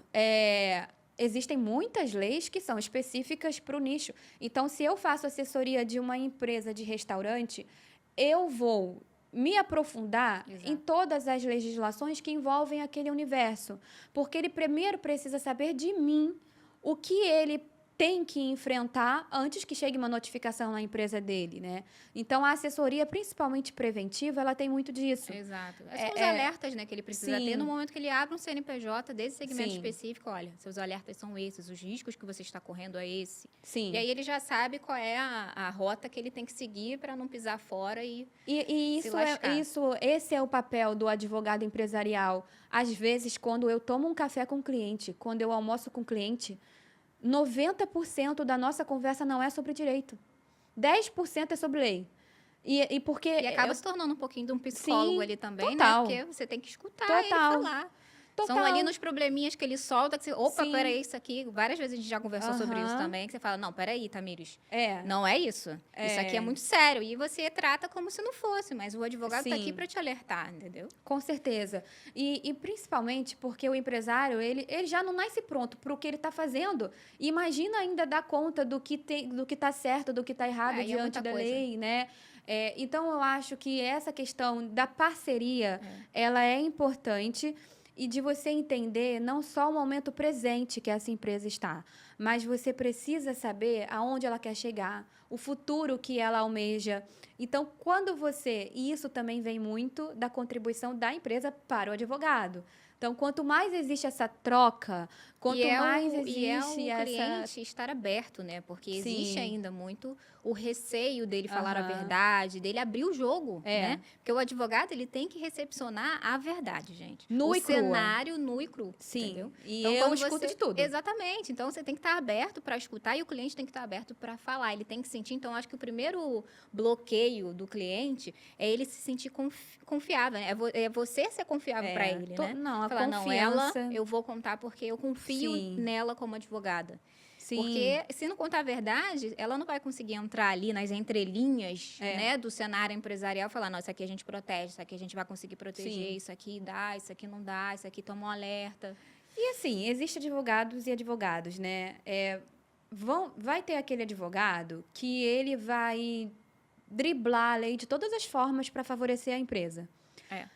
Existem muitas leis que são específicas para o nicho. Então, se eu faço assessoria de uma empresa de restaurante, eu vou me aprofundar em todas as legislações que envolvem aquele universo. Porque ele primeiro precisa saber de mim o que ele tem que enfrentar antes que chegue uma notificação na empresa dele, né? Então, a assessoria, principalmente preventiva, ela tem muito disso. Exato. São os alertas, né, que ele precisa ter no momento que ele abre um CNPJ desse segmento específico. Olha, seus alertas são esses, os riscos que você está correndo é esse. Sim. E aí ele já sabe qual é a rota que ele tem que seguir para não pisar fora e isso se lascar. Esse é o papel do advogado empresarial. Às vezes, quando eu tomo um café com o cliente, quando eu almoço com o cliente, 90% da nossa conversa não é sobre direito. 10% é sobre lei. E acaba se tornando um pouquinho de um psicólogo ali também, total. né? Porque você tem que escutar Total. ele falar. São Total. ali nos probleminhas que ele solta, que você, opa, Sim. peraí, isso aqui. Várias vezes a gente já conversou sobre isso Aham. também, que você fala, não, peraí, Tamires, É, não é isso. Isso aqui é muito sério. E você trata como se não fosse, mas o advogado tá aqui sim. para te alertar, entendeu? Com certeza. E principalmente porque o empresário, ele já não nasce pronto para o que ele está fazendo. Imagina ainda dar conta do que está certo, do que está errado É, e é diante muita da coisa. lei, né? Então, eu acho que essa questão da parceria, ela é importante e de você entender não só o momento presente que essa empresa está, mas você precisa saber aonde ela quer chegar, o futuro que ela almeja. Então, quando você... E isso também vem muito da contribuição da empresa para o advogado. Então, quanto mais existe essa troca, quanto mais E é existe o essa... cliente estar aberto, né? Porque existe Sim. ainda muito o receio dele falar a Aham. verdade, dele abrir o jogo, É. né? Porque o advogado, ele tem que recepcionar a verdade, gente. Nua o e crua. cenário nu e cru, Sim. entendeu? E Então, eu quando escuto você... de tudo. Exatamente. Então, você tem que estar aberto para escutar e o cliente tem que estar aberto para falar. Ele tem que sentir... Então, acho que o primeiro bloqueio do cliente é ele se sentir confiável, né? É você ser confiável para ele, né? Não, a Falar, não, ela, confiança... eu vou contar porque eu confio Sim. nela como advogada. Sim. Porque se não contar a verdade, ela não vai conseguir entrar ali nas entrelinhas, né, do cenário empresarial e falar, não, isso aqui a gente protege, isso aqui a gente vai conseguir proteger, Sim. isso aqui dá, isso aqui não dá, isso aqui toma um alerta. E assim, existem advogados e advogados, né? Vai ter aquele advogado que ele vai driblar a lei de todas as formas para favorecer a empresa. É.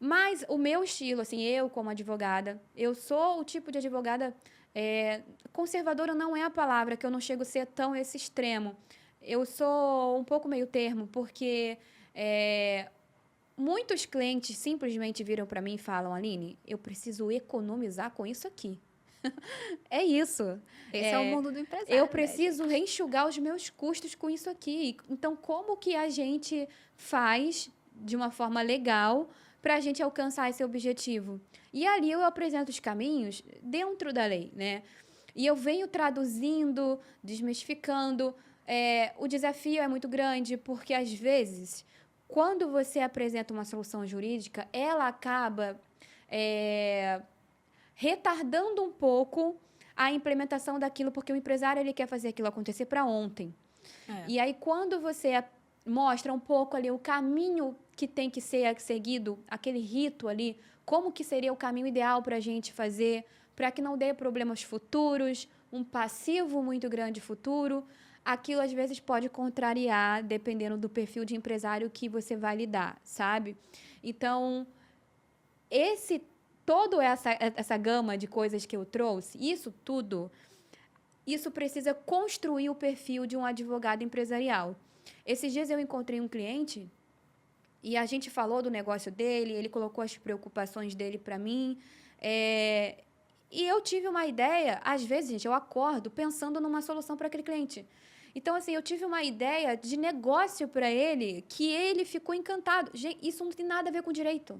Mas o meu estilo, assim, eu como advogada, eu sou o tipo de advogada... conservadora não é a palavra, que eu não chego a ser tão esse extremo. Eu sou um pouco meio termo, porque muitos clientes simplesmente viram para mim e falam, Aline, eu preciso economizar com isso aqui. É isso. Esse é o mundo do empresário, Eu né, preciso gente? reenxugar os meus custos com isso aqui. Então, como que a gente faz de uma forma legal para a gente alcançar esse objetivo? E ali eu apresento os caminhos dentro da lei, né? E eu venho traduzindo, desmistificando. O desafio é muito grande, porque às vezes, quando você apresenta uma solução jurídica, ela acaba retardando um pouco a implementação daquilo, porque o empresário ele quer fazer aquilo acontecer para ontem. E aí, quando você mostra um pouco ali o caminho que tem que ser seguido, aquele rito ali, como que seria o caminho ideal para a gente fazer, para que não dê problemas futuros, um passivo muito grande futuro, aquilo às vezes pode contrariar, dependendo do perfil de empresário que você vai lidar, sabe? Então, toda essa gama de coisas que eu trouxe, isso tudo, isso precisa construir o perfil de um advogado empresarial. Esses dias eu encontrei um cliente e a gente falou do negócio dele, ele colocou as preocupações dele para mim, e eu tive uma ideia, às vezes, gente, eu acordo pensando numa solução para aquele cliente. Então, assim, eu tive uma ideia de negócio para ele que ele ficou encantado. Gente, isso não tem nada a ver com direito.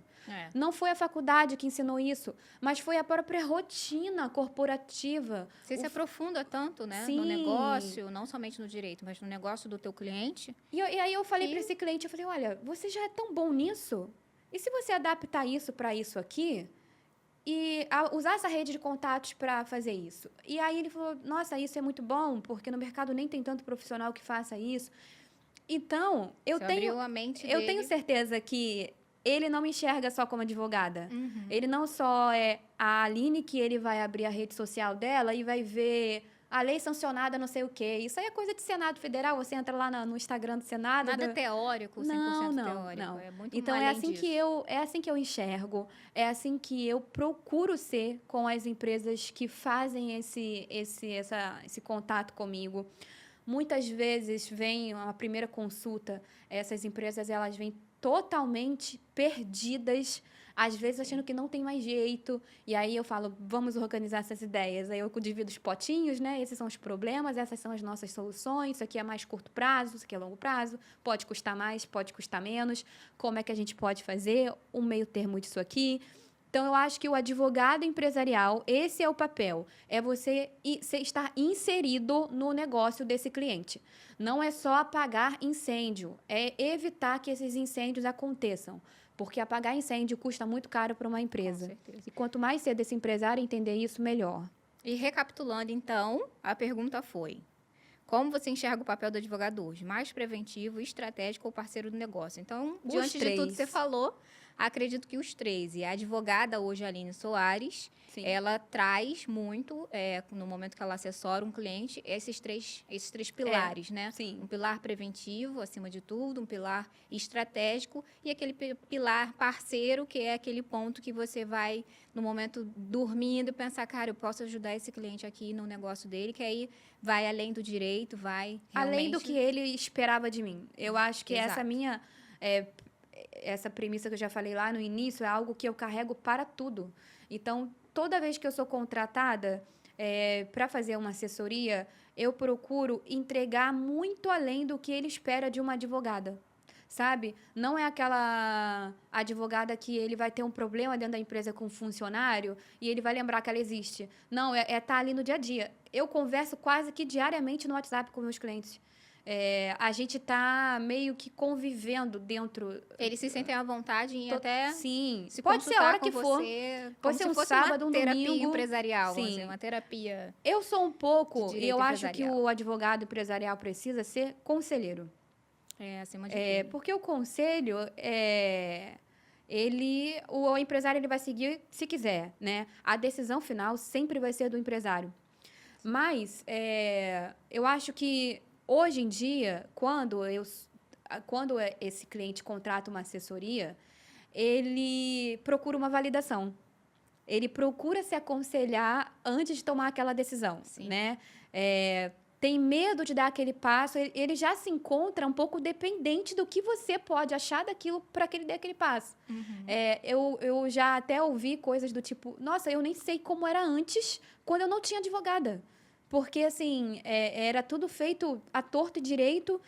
Não foi a faculdade que ensinou isso, mas foi a própria rotina corporativa. Você se aprofunda tanto, né, Sim. no negócio, não somente no direito, mas no negócio do teu cliente. E aí eu falei para esse cliente, eu falei, olha, você já é tão bom nisso? E se você adaptar isso para isso aqui e usar essa rede de contatos para fazer isso? E aí ele falou, nossa, isso é muito bom, porque no mercado nem tem tanto profissional que faça isso. Então, eu abriu a mente tenho dele. certeza que ele não me enxerga só como advogada. Uhum. Ele não só é a Aline que ele vai abrir a rede social dela e vai ver a lei sancionada não sei o quê. Isso aí é coisa de Senado Federal. Você entra lá no Instagram do Senado. Nada teórico, 100% teórico. Não. É muito Então, além é assim que eu enxergo. É assim que eu procuro ser com as empresas que fazem esse contato comigo. Muitas vezes vem a primeira consulta, essas empresas elas vêm totalmente perdidas, às vezes achando que não tem mais jeito, e aí eu falo, vamos organizar essas ideias, aí eu divido os potinhos, né, esses são os problemas, essas são as nossas soluções, isso aqui é mais curto prazo, isso aqui é longo prazo, pode custar mais, pode custar menos, como é que a gente pode fazer um meio termo disso aqui. Então, eu acho que o advogado empresarial, esse é o papel, é você estar inserido no negócio desse cliente. Não é só apagar incêndio, é evitar que esses incêndios aconteçam. Porque apagar incêndio custa muito caro para uma Com empresa. certeza. E quanto mais cedo esse empresário entender isso, melhor. E recapitulando, então, a pergunta foi: como você enxerga o papel do advogado hoje? Mais preventivo, estratégico ou parceiro do negócio? Então, Os diante de tudo que você três. falou, acredito que os três. E a advogada hoje, Aline Soares, Sim. ela traz muito, no momento que ela assessora um cliente, esses três pilares, né? Sim. Um pilar preventivo, acima de tudo, um pilar estratégico e aquele pilar parceiro, que é aquele ponto que você vai, no momento, dormindo, pensar, cara, eu posso ajudar esse cliente aqui no negócio dele, que aí vai além do direito, vai realmente... Além do que ele esperava de mim. Eu acho que essa Exato. minha... essa premissa que eu já falei lá no início é algo que eu carrego para tudo. Então, toda vez que eu sou contratada para fazer uma assessoria, eu procuro entregar muito além do que ele espera de uma advogada. Sabe? Não é aquela advogada que ele vai ter um problema dentro da empresa com um funcionário e ele vai lembrar que ela existe. Não, tá ali no dia a dia. Eu converso quase que diariamente no WhatsApp com meus clientes. A gente tá meio que convivendo dentro. Eles se sentem à vontade em até Sim, se pode ser a hora consultar com que for. você, Pode como ser se um fosse sábado, uma um terapia domingo. empresarial, vamos Sim. dizer, uma terapia Eu sou um pouco, de e direito eu acho que empresarial. o advogado empresarial precisa ser conselheiro. Acima de tudo. Porque o conselho, o empresário ele vai seguir se quiser, né? A decisão final sempre vai ser do empresário. Mas eu acho que hoje em dia, quando esse cliente contrata uma assessoria, ele procura uma validação. Ele procura se aconselhar antes de tomar aquela decisão, Sim. né? Tem medo de dar aquele passo, ele já se encontra um pouco dependente do que você pode achar daquilo para que ele dê aquele passo. Eu já até ouvi coisas do tipo, nossa, eu nem sei como era antes, quando eu não tinha advogada. Porque, assim, era tudo feito à torto e direito,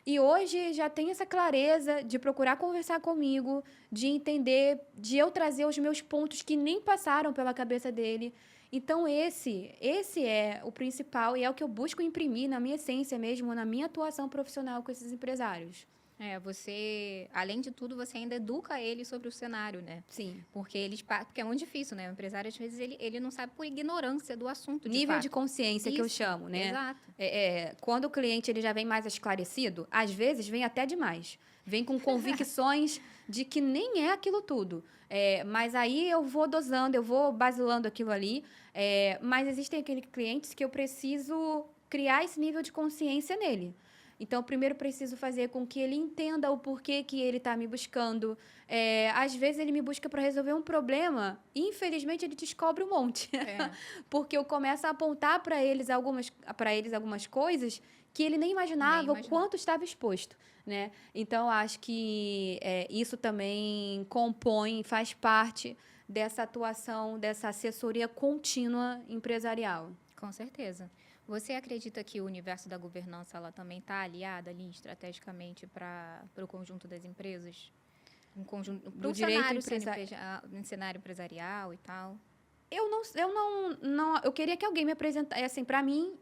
e hoje já tem essa clareza de procurar conversar comigo, de entender, de eu trazer os meus pontos que nem passaram pela cabeça dele. Então, esse é o principal e é o que eu busco imprimir na minha essência mesmo, na minha atuação profissional com esses empresários. Você, além de tudo, você ainda educa ele sobre o cenário, né? Sim. Porque é muito difícil, né? O empresário, às vezes, ele não sabe por ignorância do assunto, Nível fato. de consciência que eu Isso, chamo, né? Exato. Quando o cliente ele já vem mais esclarecido, às vezes vem até demais. Vem com convicções de que nem é aquilo tudo. Mas aí eu vou dosando, eu vou basilando aquilo ali. Mas existem aqueles clientes que eu preciso criar esse nível de consciência nele. Então, primeiro preciso fazer com que ele entenda o porquê que ele está me buscando. Às vezes, ele me busca para resolver um problema e, infelizmente, ele descobre um monte. Porque eu começo a apontar para eles algumas coisas que ele nem imaginava o quanto estava exposto. Né? Então, acho que isso também compõe, faz parte dessa atuação, dessa assessoria contínua empresarial. Com certeza. Você acredita que o universo da governança ela também está aliada ali estrategicamente para o conjunto das empresas? Um conjunto Do direito cenário empresarial e tal? Eu queria que alguém me apresentasse, assim, para mim,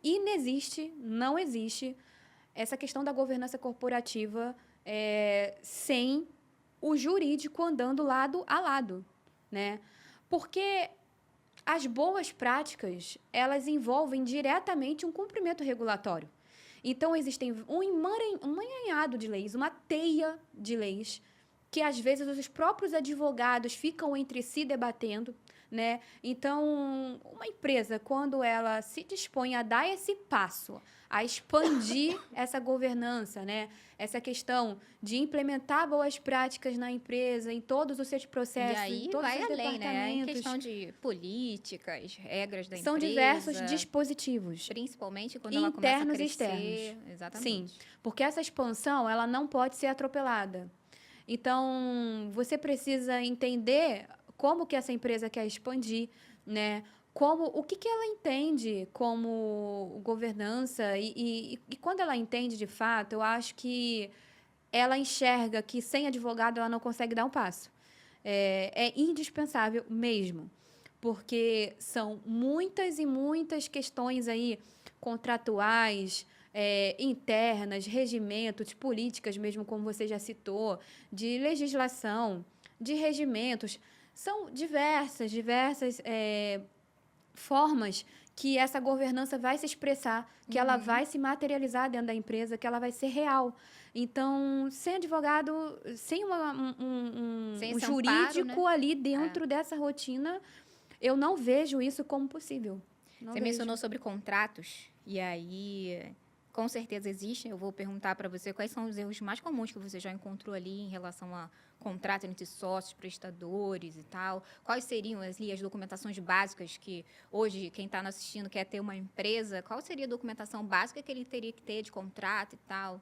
não existe essa questão da governança corporativa sem o jurídico andando lado a lado, né? Porque as boas práticas, elas envolvem diretamente um cumprimento regulatório. Então, existem um emaranhado de leis, uma teia de leis, que às vezes os próprios advogados ficam entre si debatendo, né? Então, uma empresa, quando ela se dispõe a dar esse passo, a expandir essa governança, né? Essa questão de implementar boas práticas na empresa, em todos os seus processos, e aí em todos vai os além, departamentos. né? Em questão de políticas, regras da São empresa. diversos dispositivos. Principalmente quando ela começa a crescer. Internos e externos. Exatamente. Sim, porque essa expansão, ela não pode ser atropelada. Então, você precisa entender como que essa empresa quer expandir, né? O que ela entende como governança e quando ela entende de fato, eu acho que ela enxerga que sem advogado ela não consegue dar um passo. É indispensável mesmo, porque são muitas e muitas questões aí contratuais, internas, regimentos, políticas mesmo, como você já citou, de legislação, de regimentos. São diversas formas que essa governança vai se expressar, que ela vai se materializar dentro da empresa, que ela vai ser real. Então, sem advogado, sem Sem um esse jurídico amparo, né? ali dentro dessa rotina, eu não vejo isso como possível. Não Você vejo. mencionou sobre contratos, e aí, com certeza existem. Eu vou perguntar para você quais são os erros mais comuns que você já encontrou ali em relação a contrato entre sócios, prestadores e tal. Quais seriam ali as documentações básicas que hoje quem está assistindo quer ter uma empresa? Qual seria a documentação básica que ele teria que ter de contrato e tal?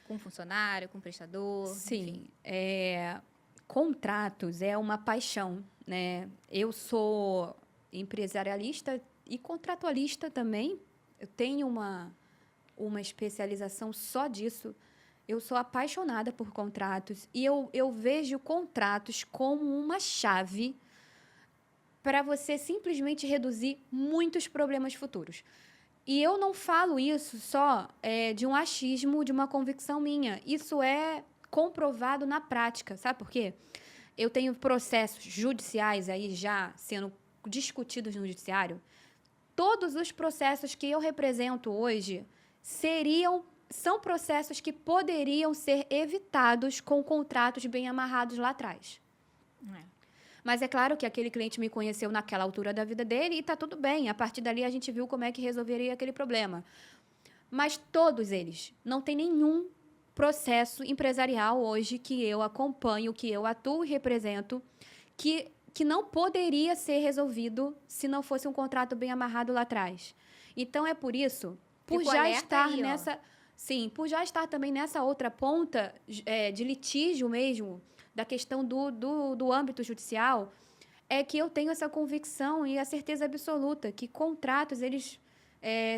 Com funcionário, com prestador, Sim, enfim. contratos é uma paixão, né? Eu sou empresarialista e contratualista também. Eu tenho uma especialização só disso. Eu sou apaixonada por contratos e eu vejo contratos como uma chave para você simplesmente reduzir muitos problemas futuros. E eu não falo isso só de um achismo, de uma convicção minha. Isso é comprovado na prática. Sabe por quê? Eu tenho processos judiciais aí já sendo discutidos no judiciário. Todos os processos que eu represento hoje são processos que poderiam ser evitados com contratos bem amarrados lá atrás. É. Mas é claro que aquele cliente me conheceu naquela altura da vida dele e está tudo bem. A partir dali a gente viu como é que resolveria aquele problema. Mas todos eles, não tem nenhum processo empresarial hoje que eu acompanho, que eu atuo e represento, que não poderia ser resolvido se não fosse um contrato bem amarrado lá atrás. Então é por isso, por Fico já alerta estar aí, ó. nessa, sim, por já estar também nessa outra ponta de litígio mesmo, da questão do âmbito judicial, é que eu tenho essa convicção e a certeza absoluta que contratos, eles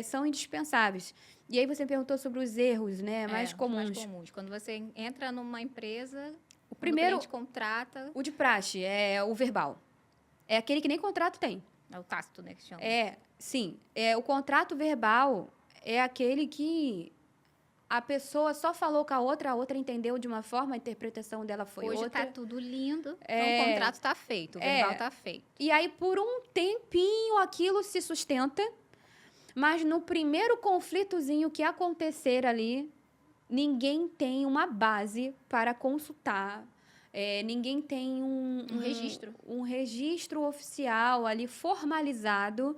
são indispensáveis. E aí você perguntou sobre os erros, né, mais Os comuns. mais comuns. Quando você entra numa empresa, O quando primeiro, o cliente contrata, o de praxe, é o verbal. É aquele que nem contrato tem. é o tácito, né, que chama. Sim. O contrato verbal é aquele que a pessoa só falou com a outra entendeu de uma forma, a interpretação dela foi Hoje outra. tá tudo lindo, então o contrato tá feito, o verbal tá feito. E aí, por um tempinho, aquilo se sustenta, mas no primeiro conflitozinho que acontecer ali, ninguém tem uma base para consultar, ninguém tem Um registro. um registro oficial ali formalizado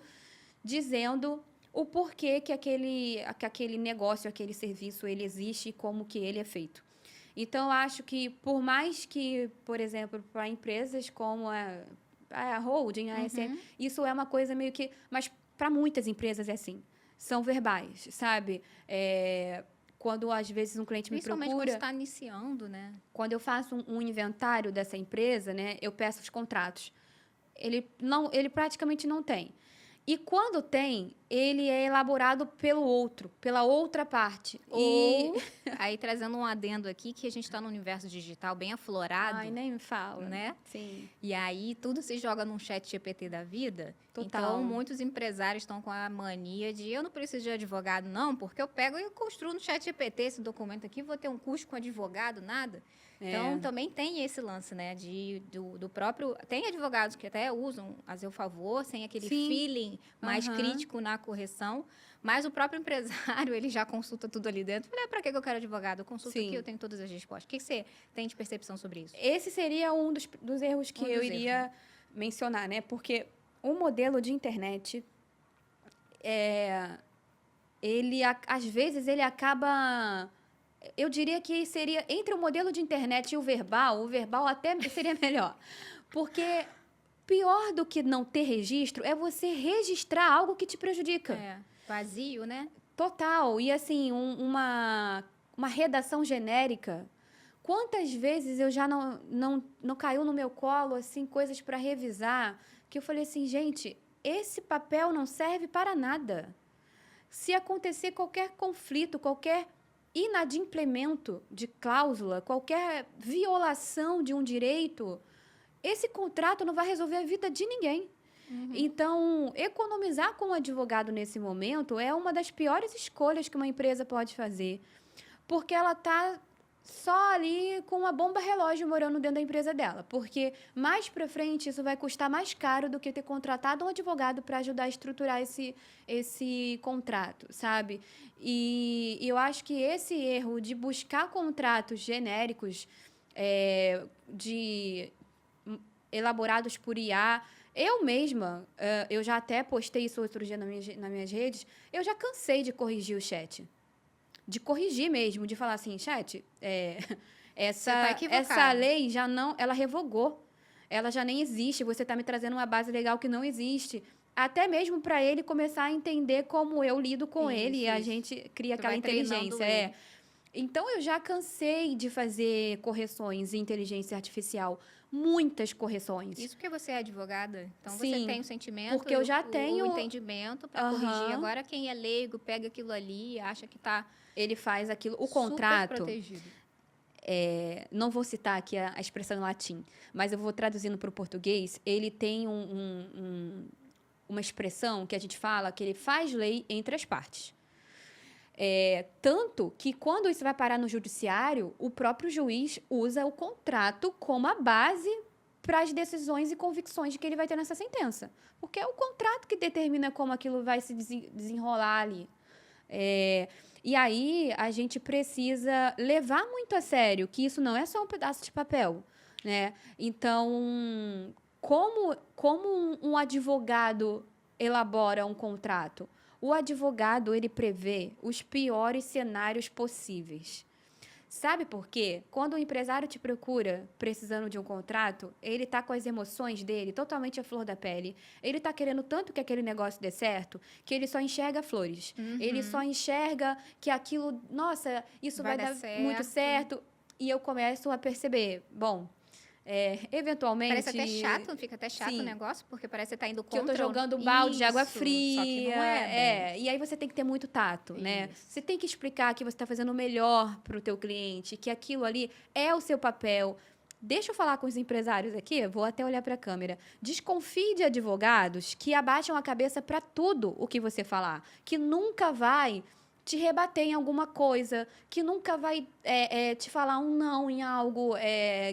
dizendo o porquê que aquele negócio, aquele serviço, ele existe e como que ele é feito. Então, eu acho que, por mais que, por exemplo, para empresas como a holding, a SM, isso é uma coisa meio que... Mas para muitas empresas é assim. São verbais, sabe? Quando, às vezes, um cliente me Principalmente quando procura... está iniciando, né? Quando eu faço um inventário dessa empresa, né, eu peço os contratos. Ele praticamente não tem. E quando tem, ele é elaborado pela outra parte. Ou, aí trazendo um adendo aqui, que a gente está no universo digital bem aflorado. Ai, nem me fala. Né? Sim. E aí tudo se joga num chat GPT da vida. Total. Então, muitos empresários estão com a mania de eu não preciso de advogado, não, porque eu pego e construo no chat GPT esse documento aqui, vou ter um custo com advogado, nada. Então, também tem esse lance, né, do próprio... Tem advogados que até usam a seu favor, sem aquele feeling mais crítico na correção, mas o próprio empresário, ele já consulta tudo ali dentro. Falei, para que eu quero advogado? Eu consulto aqui, eu tenho todas as respostas. O que você tem de percepção sobre isso? Esse seria um dos erros que eu iria mencionar, né? Porque o modelo de internet, às vezes, ele acaba... Eu diria que seria entre o modelo de internet e o verbal até seria melhor. Porque pior do que não ter registro é você registrar algo que te prejudica. Vazio, né? Total. E, assim, uma redação genérica. Quantas vezes eu já não caiu no meu colo, assim, coisas para revisar, que eu falei assim, gente, esse papel não serve para nada. Se acontecer qualquer conflito, qualquer inadimplemento de cláusula, qualquer violação de um direito, esse contrato não vai resolver a vida de ninguém. Então, economizar com um advogado nesse momento é uma das piores escolhas que uma empresa pode fazer, porque ela está só ali com uma bomba relógio morando dentro da empresa dela, porque mais para frente isso vai custar mais caro do que ter contratado um advogado para ajudar a estruturar esse contrato, sabe? E eu acho que esse erro de buscar contratos genéricos elaborados por IA, eu mesma, eu já até postei isso outro dia nas minhas redes, eu já cansei de corrigir o chat. De corrigir mesmo, de falar assim, chat, essa lei já não, ela revogou, ela já nem existe, você está me trazendo uma base legal que não existe, até mesmo para ele começar a entender como eu lido com ele e a gente cria aquela inteligência. Então, eu já cansei de fazer correções em inteligência artificial, muitas correções. Isso porque você é advogada, então Sim, você tem o sentimento, porque eu já tenho o entendimento para corrigir. Agora, quem é leigo pega aquilo ali, acha que está ele faz aquilo. O contrato, protegido. Não vou citar aqui a expressão em latim, mas eu vou traduzindo para o português. Ele tem uma expressão que a gente fala que ele faz lei entre as partes. Tanto que quando isso vai parar no judiciário, o próprio juiz usa o contrato como a base para as decisões e convicções que ele vai ter nessa sentença. Porque é o contrato que determina como aquilo vai se desenrolar ali. E aí, a gente precisa levar muito a sério que isso não é só um pedaço de papel, né? Então, como um advogado elabora um contrato? O advogado, ele prevê os piores cenários possíveis. Sabe por quê? Quando o empresário te procura precisando de um contrato, ele está com as emoções dele totalmente à flor da pele. Ele está querendo tanto que aquele negócio dê certo, que ele só enxerga flores. Ele só enxerga que aquilo, nossa, isso vai dar muito certo. E eu começo a perceber, bom, eventualmente... Parece até chato, fica até chato o negócio, porque parece que você está indo contra... Que eu estou jogando balde de água fria. Só que não é. E aí você tem que ter muito tato, né? Você tem que explicar que você está fazendo o melhor para o teu cliente, que aquilo ali é o seu papel. Deixa eu falar com os empresários aqui, vou até olhar para a câmera. Desconfie de advogados que abaixam a cabeça para tudo o que você falar, que nunca vai te rebater em alguma coisa, que nunca vai te falar um não em algo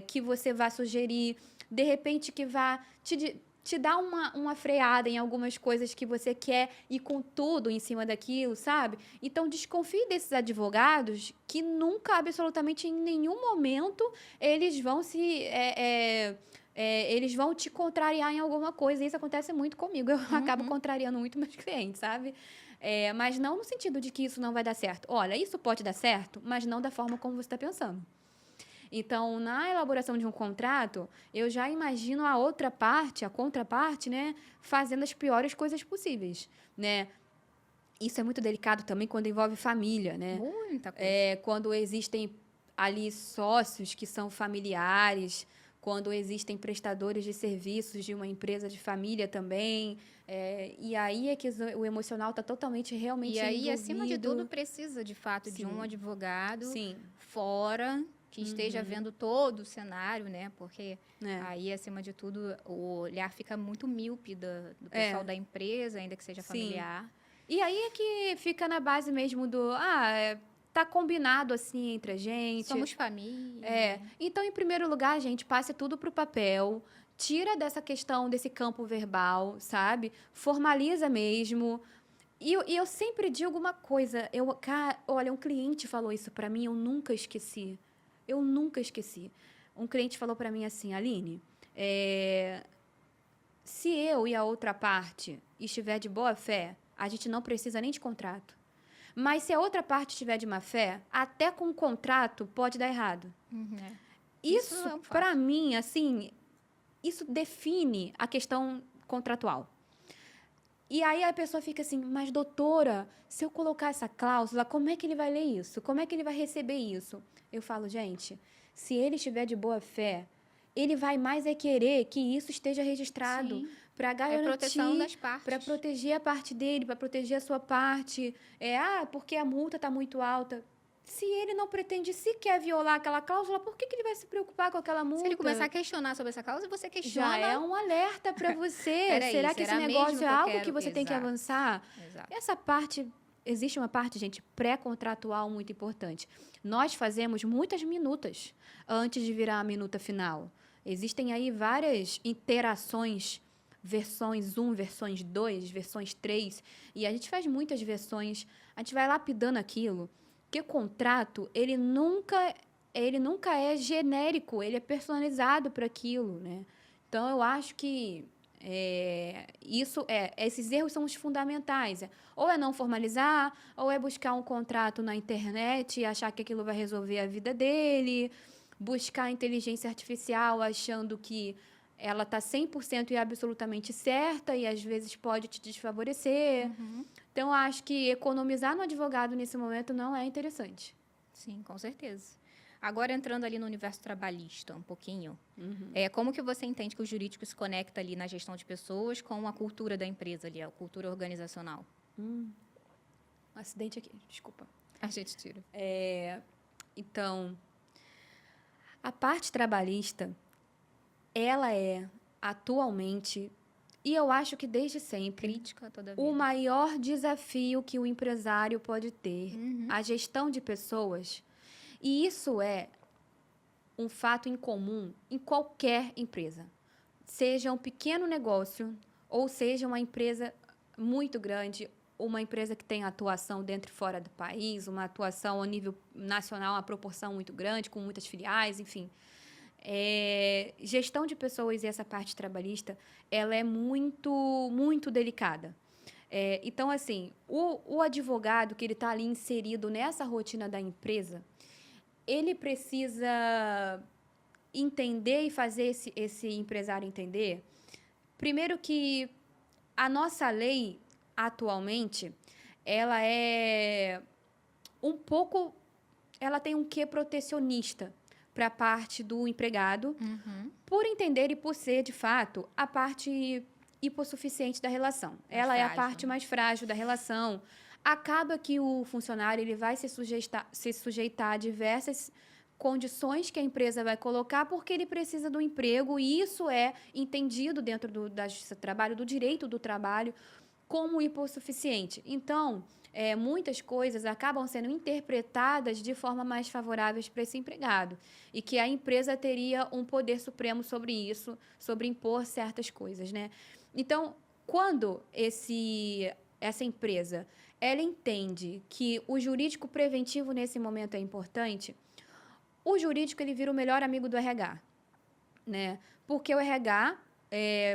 que você vai sugerir, de repente que vai te dar uma freada em algumas coisas que você quer e com tudo em cima daquilo, sabe? Então, desconfie desses advogados que nunca, absolutamente em nenhum momento, eles vão eles vão te contrariar em alguma coisa. Isso acontece muito comigo. Eu acabo contrariando muito meus clientes, sabe? Mas não no sentido de que isso não vai dar certo. Olha, isso pode dar certo, mas não da forma como você está pensando. Então, na elaboração de um contrato, eu já imagino a outra parte, a contraparte, né, fazendo as piores coisas possíveis, né? Isso é muito delicado também quando envolve família, né? Muita coisa. Quando existem ali sócios que são familiares, quando existem prestadores de serviços de uma empresa de família também. E aí é que o emocional está totalmente, realmente envolvido. E aí, acima de tudo, precisa, de fato, de um advogado fora que esteja vendo todo o cenário, né? Porque aí, acima de tudo, o olhar fica muito míope do pessoal da empresa, ainda que seja familiar. E aí é que fica na base mesmo do... tá combinado assim entre a gente. Somos família. Então, em primeiro lugar, gente, passe tudo pro papel. Tira dessa questão, desse campo verbal, sabe? Formaliza mesmo. E eu sempre digo uma coisa. Olha, um cliente falou isso para mim, eu nunca esqueci. Eu nunca esqueci. Um cliente falou para mim assim, Aline, se eu e a outra parte estiver de boa fé, a gente não precisa nem de contrato. Mas se a outra parte estiver de má fé, até com o contrato pode dar errado. Isso para mim, assim, isso define a questão contratual. E aí a pessoa fica assim, mas doutora, se eu colocar essa cláusula, como é que ele vai ler isso? Como é que ele vai receber isso? Eu falo, gente, se ele estiver de boa fé, ele vai mais querer que isso esteja registrado para garantir, proteção das partes. Para proteger a parte dele, para proteger a sua parte. Porque a multa está muito alta. Se ele não pretende sequer violar aquela cláusula, por que ele vai se preocupar com aquela multa? Se ele começar a questionar sobre essa cláusula, você questiona. Já é um alerta para você. Será que esse negócio é algo que você tem que avançar? Exato. Essa parte existe uma parte, gente, pré-contratual muito importante. Nós fazemos muitas minutas antes de virar a minuta final. Existem aí várias interações, versões 1, versões 2, versões 3, e a gente faz muitas versões, a gente vai lapidando aquilo, porque o contrato, ele nunca é genérico, ele é personalizado para aquilo, né? Então, eu acho que esses erros são os fundamentais. Ou é não formalizar, ou é buscar um contrato na internet e achar que aquilo vai resolver a vida dele, buscar a inteligência artificial achando que ela está 100% e absolutamente certa e às vezes pode te desfavorecer. Então, eu acho que economizar no advogado nesse momento não é interessante. Sim, com certeza. Agora, entrando ali no universo trabalhista um pouquinho, como que você entende que o jurídico se conecta ali na gestão de pessoas com a cultura da empresa ali, a cultura organizacional? Um acidente aqui, desculpa. A gente tira. Então, a parte trabalhista, ela é atualmente, e eu acho que desde sempre, Crítica toda a vida. o maior desafio que o empresário pode ter, a gestão de pessoas. E isso é um fato incomum em qualquer empresa. Seja um pequeno negócio, ou seja uma empresa muito grande, uma empresa que tem atuação dentro e fora do país, uma atuação a nível nacional, uma proporção muito grande, com muitas filiais, enfim. Gestão de pessoas e essa parte trabalhista, ela é muito, muito delicada. Então, assim, o advogado que ele está ali inserido nessa rotina da empresa, ele precisa entender e fazer esse empresário entender, primeiro que a nossa lei, atualmente, ela é um pouco... Ela tem um quê protecionista para a parte do empregado, por entender e por ser, de fato, a parte hipossuficiente da relação. Ela é a parte mais frágil da relação. Acaba que o funcionário ele vai se sujeitar a diversas condições que a empresa vai colocar porque ele precisa do emprego e isso é entendido dentro da Justiça do Trabalho, do direito do trabalho, como hipossuficiente. Então, muitas coisas acabam sendo interpretadas de forma mais favoráveis para esse empregado e que a empresa teria um poder supremo sobre isso, sobre impor certas coisas, né? Então, quando essa empresa ela entende que o jurídico preventivo nesse momento é importante, o jurídico ele vira o melhor amigo do RH, né? Porque o RH,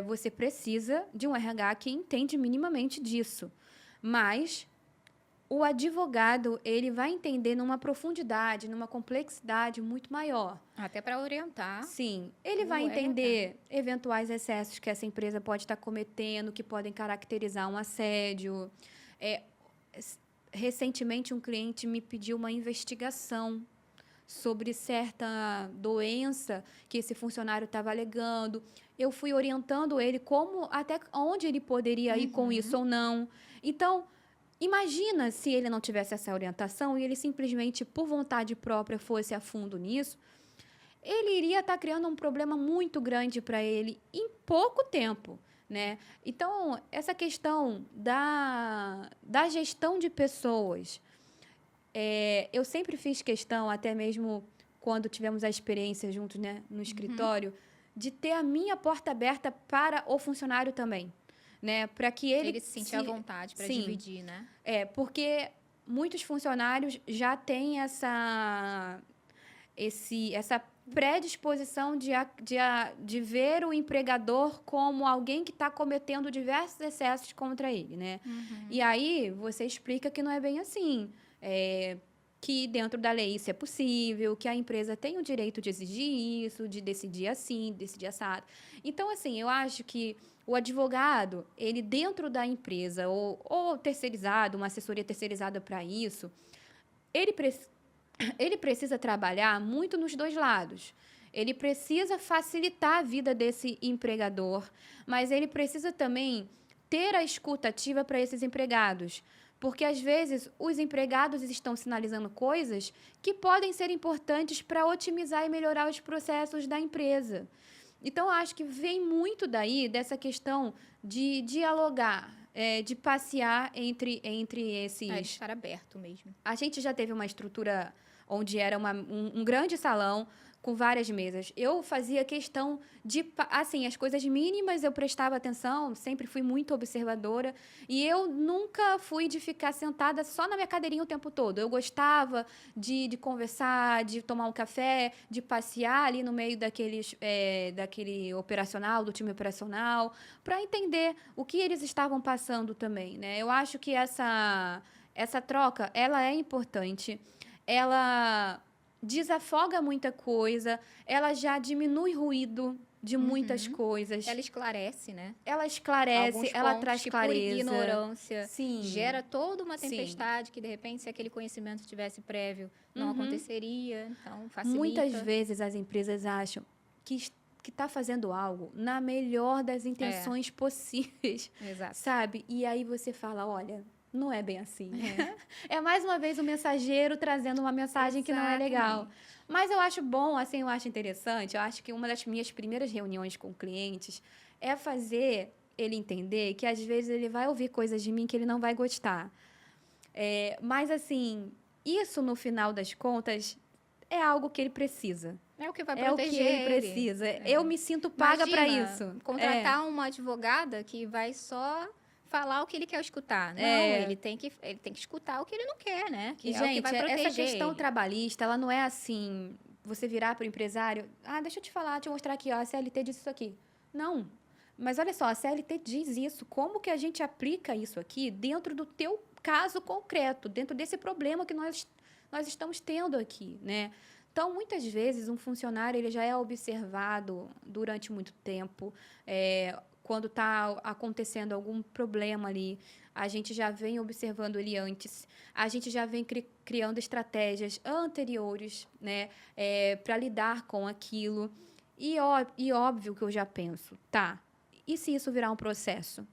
você precisa de um RH que entende minimamente disso, mas o advogado ele vai entender numa profundidade, numa complexidade muito maior. Até para orientar. Sim, ele vai entender eventuais excessos que essa empresa pode estar cometendo, que podem caracterizar um assédio. Recentemente, um cliente me pediu uma investigação sobre certa doença que esse funcionário estava alegando. Eu fui orientando ele até onde ele poderia ir com isso ou não. Então, imagina se ele não tivesse essa orientação e ele simplesmente, por vontade própria, fosse a fundo nisso, ele iria estar criando um problema muito grande para ele em pouco tempo, né? Então, essa questão da gestão de pessoas, eu sempre fiz questão, até mesmo quando tivemos a experiência juntos, né, no escritório, de ter a minha porta aberta para o funcionário também, né? Para que ele se sentir à vontade para dividir, né? Porque muitos funcionários já têm essa predisposição de ver o empregador como alguém que está cometendo diversos excessos contra ele, né? E aí você explica que não é bem assim, que dentro da lei isso é possível, que a empresa tem o direito de exigir isso, de decidir assim, decidir assado. Então, assim, eu acho que o advogado, ele dentro da empresa, ou terceirizado, uma assessoria terceirizada para isso, ele precisa trabalhar muito nos dois lados. Ele precisa facilitar a vida desse empregador, mas ele precisa também ter a escuta ativa para esses empregados. Porque, às vezes, os empregados estão sinalizando coisas que podem ser importantes para otimizar e melhorar os processos da empresa. Então, eu acho que vem muito daí dessa questão de dialogar de passear entre esses... É, de estar aberto mesmo. A gente já teve uma estrutura onde era um grande salão com várias mesas. Eu fazia questão de, assim, as coisas mínimas eu prestava atenção, sempre fui muito observadora, e eu nunca fui de ficar sentada só na minha cadeirinha o tempo todo. Eu gostava de conversar, de tomar um café, de passear ali no meio daquele operacional, do time operacional, para entender o que eles estavam passando também, né? Eu acho que essa troca, ela é importante. Ela desafoga muita coisa, ela já diminui ruído de muitas coisas. Ela esclarece, né? Ela esclarece, Alguns ela pontos traz que, clareza. por ignorância, Sim. gera toda uma Sim. tempestade que, de repente, se aquele conhecimento tivesse prévio, não aconteceria. Então, facilita. Muitas vezes as empresas acham que está fazendo algo na melhor das intenções possíveis. Exato. Sabe? E aí você fala, olha, não é bem assim. É mais uma vez o mensageiro trazendo uma mensagem que não é legal. Mas eu acho bom, assim, eu acho interessante. Eu acho que uma das minhas primeiras reuniões com clientes é fazer ele entender que, às vezes, ele vai ouvir coisas de mim que ele não vai gostar. Mas, assim, isso, no final das contas, é algo que ele precisa. É o que vai É o proteger que ele precisa. Eu me sinto paga para isso. Contratar uma advogada que vai só falar o que ele quer escutar. Não, ele tem que escutar o que ele não quer, né? Que E, é gente, o que vai proteger essa questão ele. trabalhista, ela não é assim, você virar para o empresário, deixa eu te falar, deixa eu mostrar aqui, ó, a CLT diz isso aqui. Não. Mas olha só, a CLT diz isso. Como que a gente aplica isso aqui dentro do teu caso concreto, dentro desse problema que nós estamos tendo aqui, né? Então, muitas vezes, um funcionário ele já é observado durante muito tempo. Quando está acontecendo algum problema ali, a gente já vem observando ele antes. A gente já vem criando estratégias anteriores, né, para lidar com aquilo. E óbvio que eu já penso, tá, e se isso virar um processo? O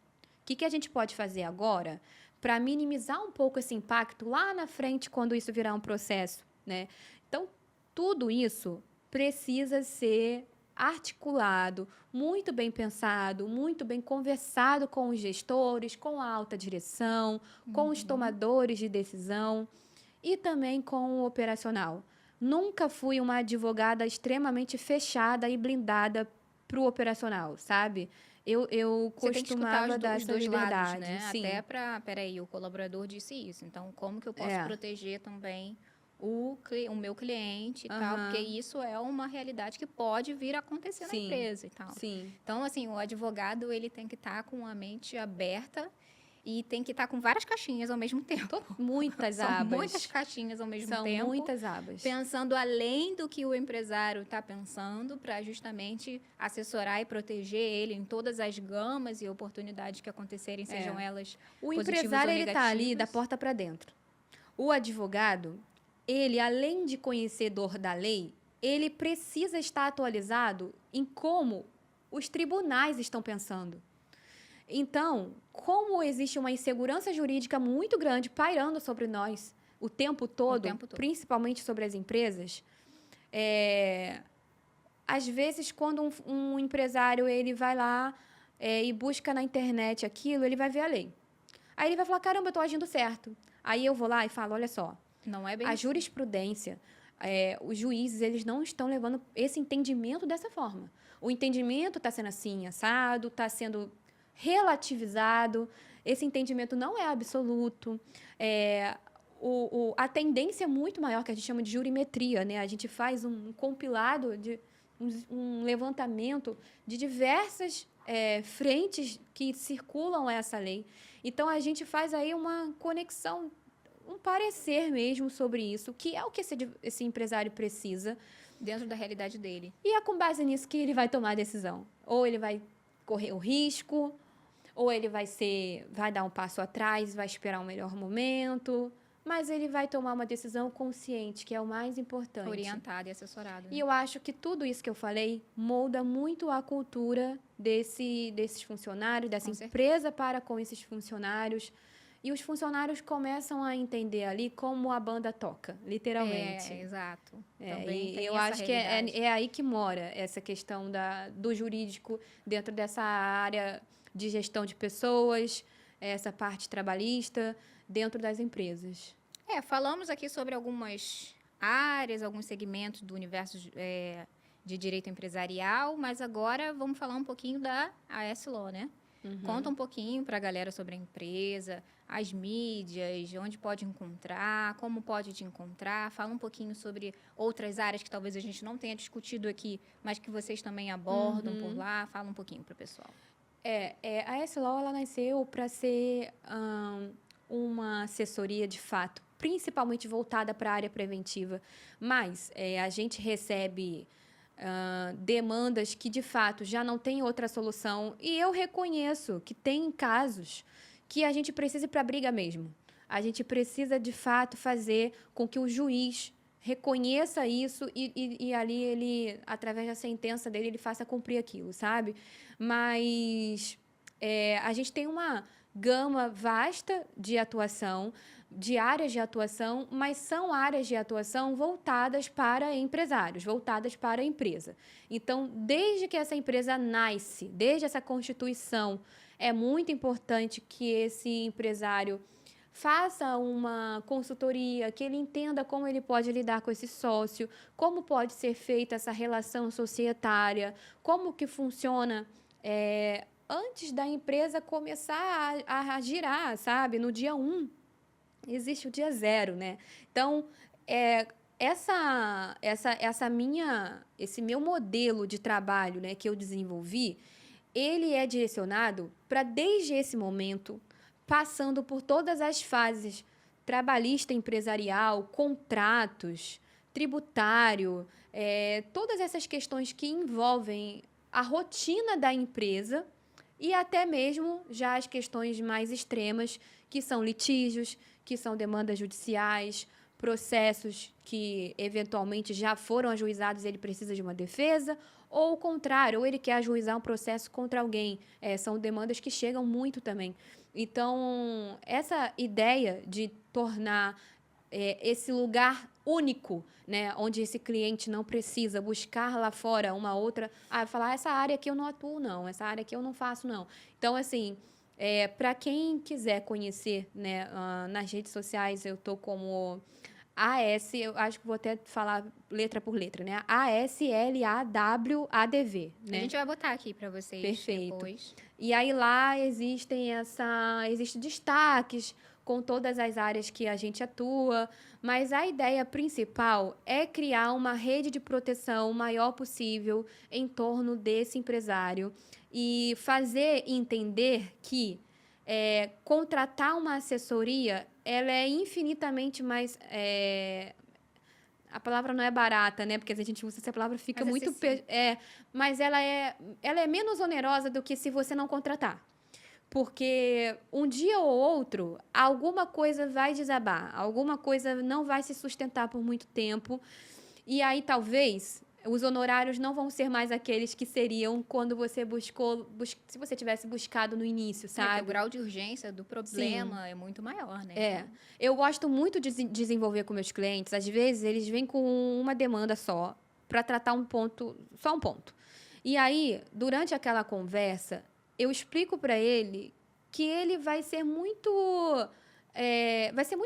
que a gente pode fazer agora para minimizar um pouco esse impacto lá na frente quando isso virar um processo, né? Então, tudo isso precisa ser articulado, muito bem pensado, muito bem conversado com os gestores, com a alta direção, com os tomadores de decisão e também com o operacional. Nunca fui uma advogada extremamente fechada e blindada para o operacional, sabe? Eu costumava dar essa liberdade. Lados, né? Sim. Até para, peraí, o colaborador disse isso, então como que eu posso proteger também o meu cliente e tal, porque isso é uma realidade que pode vir a acontecer na empresa e tal. Sim. Então, assim, o advogado, ele tem que estar com a mente aberta e tem que estar com várias caixinhas ao mesmo tempo. Muitas abas. São muitas caixinhas ao mesmo tempo. São muitas abas. Pensando além do que o empresário está pensando para justamente assessorar e proteger ele em todas as gamas e oportunidades que acontecerem, sejam elas o empresário, ele está ali da porta para dentro. O advogado, ele, além de conhecedor da lei, ele precisa estar atualizado em como os tribunais estão pensando. Então, como existe uma insegurança jurídica muito grande pairando sobre nós o tempo todo, principalmente sobre as empresas, às vezes, quando um empresário ele vai lá e busca na internet aquilo, ele vai ver a lei. Aí ele vai falar, caramba, eu estou agindo certo. Aí eu vou lá e falo, olha só, não é bem a jurisprudência, os juízes, eles não estão levando esse entendimento dessa forma. O entendimento está sendo assim, assado, está sendo relativizado, esse entendimento não é absoluto. A tendência é muito maior, que a gente chama de jurimetria, né? A gente faz um compilado, um levantamento de diversas frentes que circulam essa lei. Então, a gente faz aí uma conexão, um parecer mesmo sobre isso, que é o que esse empresário precisa. Dentro da realidade dele. E é com base nisso que ele vai tomar a decisão. Ou ele vai correr o risco, ou ele vai dar um passo atrás, vai esperar um melhor momento, mas ele vai tomar uma decisão consciente, que é o mais importante. Orientado e assessorado. Né? E eu acho que tudo isso que eu falei molda muito a cultura desses funcionários, dessa empresa para com esses funcionários. E os funcionários começam a entender ali como a banda toca, literalmente. Exato. E eu acho que é aí que mora essa questão do jurídico dentro dessa área de gestão de pessoas, essa parte trabalhista dentro das empresas. Falamos aqui sobre algumas áreas, alguns segmentos do universo de direito empresarial, mas agora vamos falar um pouquinho da AS Law, né? Conta um pouquinho para a galera sobre a empresa, as mídias, onde pode encontrar, como pode te encontrar. Fala um pouquinho sobre outras áreas que talvez a gente não tenha discutido aqui, mas que vocês também abordam por lá. Fala um pouquinho para o pessoal. A AS Law, ela nasceu para ser uma assessoria, de fato, principalmente voltada para a área preventiva. Mas a gente recebe demandas que, de fato, já não tem outra solução. E eu reconheço que tem casos que a gente precisa ir para a briga mesmo. A gente precisa, de fato, fazer com que o juiz reconheça isso e ali ele, através da sentença dele, ele faça cumprir aquilo, sabe? Mas a gente tem uma gama vasta de atuação, de áreas de atuação, mas são áreas de atuação voltadas para empresários, voltadas para a empresa. Então, desde que essa empresa nasce, desde essa constituição, é muito importante que esse empresário faça uma consultoria, que ele entenda como ele pode lidar com esse sócio, como pode ser feita essa relação societária, como que funciona antes da empresa começar a girar, sabe? No dia 1, existe o dia 0, né? Então, esse meu modelo de trabalho, né, que eu desenvolvi, ele é direcionado para, desde esse momento, passando por todas as fases, trabalhista, empresarial, contratos, tributário, todas essas questões que envolvem a rotina da empresa e até mesmo já as questões mais extremas, que são litígios, que são demandas judiciais, processos que eventualmente já foram ajuizados e ele precisa de uma defesa, ou o contrário, ou ele quer ajuizar um processo contra alguém. São demandas que chegam muito também. Então, essa ideia de tornar esse lugar único, né, onde esse cliente não precisa buscar lá fora uma outra... falar, essa área aqui eu não atuo, não. Essa área aqui eu não faço, não. Então, assim, para quem quiser conhecer, né, nas redes sociais, eu estou como eu acho que vou até falar letra por letra, né? ASLAWADV, né? A gente vai botar aqui para vocês. Perfeito. Depois. E aí lá existem destaques com todas as áreas que a gente atua, mas a ideia principal é criar uma rede de proteção maior possível em torno desse empresário e fazer entender que contratar uma assessoria, ela é infinitamente mais... a palavra não é barata, né? Porque a gente usa essa palavra, fica mais muito... mas ela é menos onerosa do que se você não contratar. Porque um dia ou outro, alguma coisa vai desabar, alguma coisa não vai se sustentar por muito tempo. E aí, talvez, os honorários não vão ser mais aqueles que seriam quando você se você tivesse buscado no início, sabe? O grau de urgência do problema é muito maior, né? Eu gosto muito de desenvolver com meus clientes. Às vezes, eles vêm com uma demanda só, para tratar só um ponto. E aí, durante aquela conversa, eu explico para ele que ele vai ser muito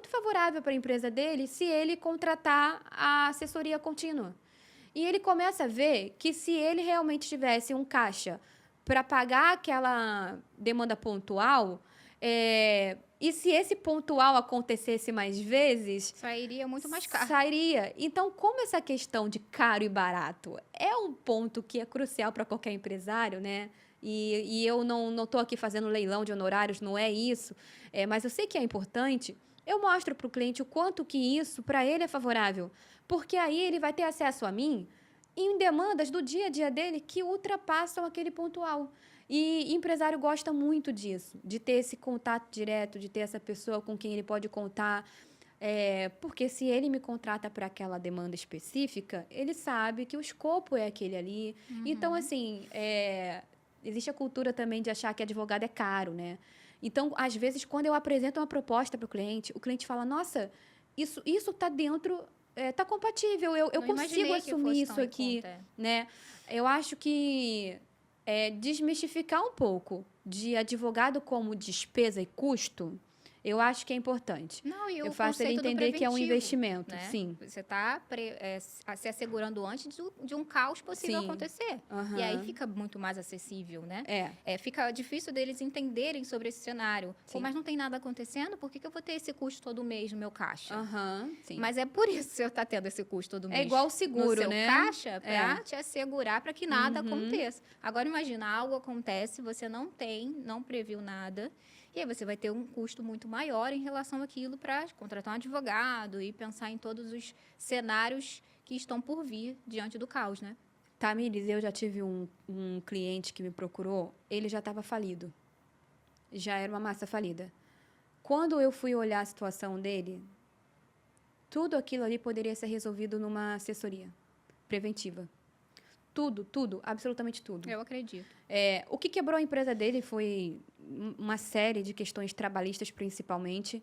favorável para a empresa dele se ele contratar a assessoria contínua. E ele começa a ver que, se ele realmente tivesse um caixa para pagar aquela demanda pontual, e se esse pontual acontecesse mais vezes... Sairia muito mais caro. Sairia. Então, como essa questão de caro e barato é um ponto que é crucial para qualquer empresário, né? E eu não estou aqui fazendo leilão de honorários, não é isso, mas eu sei que é importante. Eu mostro para o cliente o quanto que isso, para ele, é favorável, porque aí ele vai ter acesso a mim em demandas do dia a dia dele que ultrapassam aquele pontual. E empresário gosta muito disso, de ter esse contato direto, de ter essa pessoa com quem ele pode contar, porque se ele me contrata para aquela demanda específica, ele sabe que o escopo é aquele ali. Então, assim... existe a cultura também de achar que advogado é caro, né? Então, às vezes, quando eu apresento uma proposta para o cliente fala, nossa, isso está dentro, está compatível, eu consigo assumir isso aqui, né? Eu acho que desmistificar um pouco de advogado como despesa e custo, eu acho que é importante. Não, e Eu o faço ele conceito do entender que é um preventivo, investimento, né? sim. Você está se assegurando antes de um caos possível Sim. acontecer. E aí Aham. fica muito mais acessível, né? É, Fica difícil deles entenderem sobre esse cenário. Pô, sim. mas não tem nada acontecendo, por que que eu vou ter esse custo todo mês no meu caixa? Aham, sim. Mas é por isso que você está tendo esse custo todo mês. É igual o No seguro, seu né? caixa para É. te assegurar para que nada Uhum. aconteça. Agora imagina, algo acontece, você não previu nada, e aí você vai ter um custo muito maior em relação àquilo para contratar um advogado e pensar em todos os cenários que estão por vir diante do caos, né? Tamires, eu já tive um cliente que me procurou, ele já estava falido. Já era uma massa falida. Quando eu fui olhar a situação dele, tudo aquilo ali poderia ser resolvido numa assessoria preventiva. Tudo, absolutamente tudo. Eu acredito. O que quebrou a empresa dele foi uma série de questões trabalhistas, principalmente,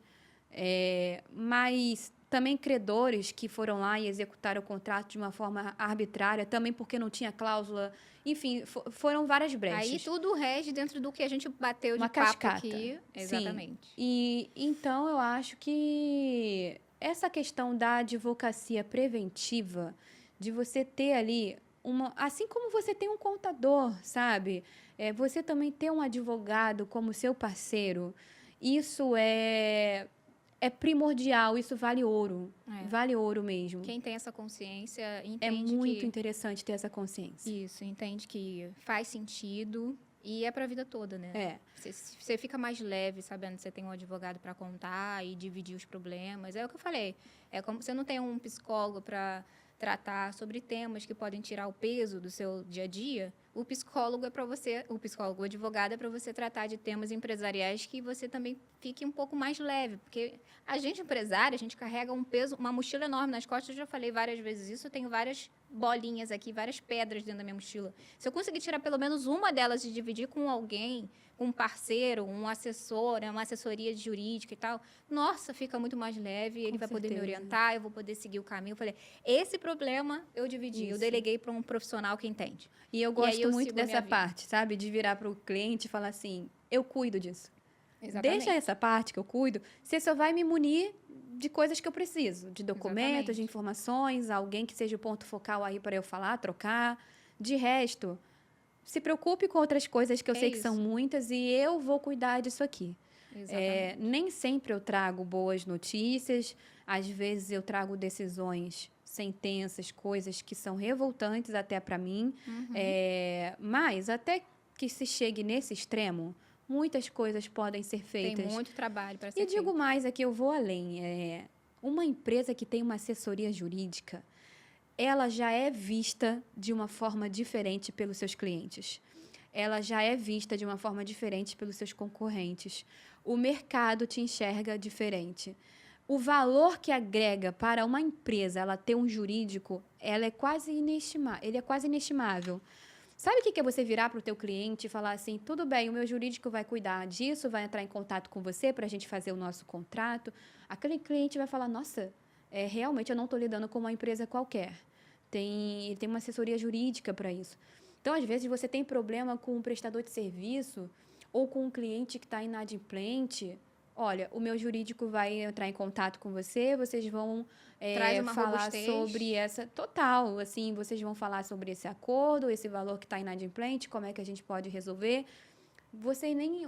mas também credores que foram lá e executaram o contrato de uma forma arbitrária, também porque não tinha cláusula. Enfim, foram várias brechas. Aí tudo rege dentro do que a gente bateu de Uma papo cascata. aqui. Sim. Exatamente. E então eu acho que essa questão da advocacia preventiva, de você ter ali assim como você tem um contador, sabe? Você também ter um advogado como seu parceiro, isso é primordial, isso vale ouro. Vale ouro mesmo. Quem tem essa consciência É entende muito interessante ter essa consciência. Isso, entende que faz sentido e é para a vida toda, né? Você fica mais leve sabendo que você tem um advogado para contar e dividir os problemas. É o que eu falei. É como você não tem um psicólogo para tratar sobre temas que podem tirar o peso do seu dia a dia. O psicólogo é para você, o advogado é para você tratar de temas empresariais que você também fique um pouco mais leve, porque a gente empresária, a gente carrega um peso, uma mochila enorme nas costas. Eu já falei várias vezes isso, eu tenho várias bolinhas aqui, várias pedras dentro da minha mochila. Se eu conseguir tirar pelo menos uma delas e dividir com alguém, com um parceiro, um assessor, uma assessoria jurídica e tal, nossa, fica muito mais leve, ele vai poder me orientar, eu vou poder seguir o caminho. Eu falei, esse problema eu dividi, eu deleguei para um profissional que entende. E eu gosto muito dessa parte, sabe? De virar para o cliente e falar assim, eu cuido disso. Exatamente. Deixa essa parte que eu cuido, você só vai me munir de coisas que eu preciso, de documentos, Exatamente. de informações, alguém que seja o ponto focal aí para eu falar, trocar. De resto, se preocupe com outras coisas que eu sei que são muitas e eu vou cuidar disso aqui. Nem sempre eu trago boas notícias, às vezes eu trago decisões sentenças, coisas que são revoltantes até para mim, mas até que se chegue nesse extremo, muitas coisas podem ser feitas. Tem muito trabalho para ser feito. E digo mais aqui, eu vou além. Uma empresa que tem uma assessoria jurídica, ela já é vista de uma forma diferente pelos seus clientes. Ela já é vista de uma forma diferente pelos seus concorrentes. O mercado te enxerga diferente. O valor que agrega para uma empresa ela ter um jurídico, ele é quase inestimável. Sabe o que é você virar para o teu cliente e falar assim, tudo bem, o meu jurídico vai cuidar disso, vai entrar em contato com você para a gente fazer o nosso contrato. Aquele cliente vai falar, nossa, realmente eu não estou lidando com uma empresa qualquer. Ele tem uma assessoria jurídica para isso. Então, às vezes, você tem problema com um prestador de serviço ou com um cliente que está inadimplente. Olha, o meu jurídico vai entrar em contato com você, vocês vão falar sobre essa... Total, assim, vocês vão falar sobre esse acordo, esse valor que está inadimplente, como é que a gente pode resolver.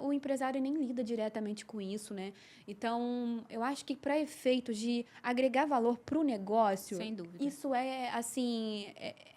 O empresário nem lida diretamente com isso, né? Então, eu acho que para efeitos de agregar valor para o negócio... Sem dúvida. Isso assim...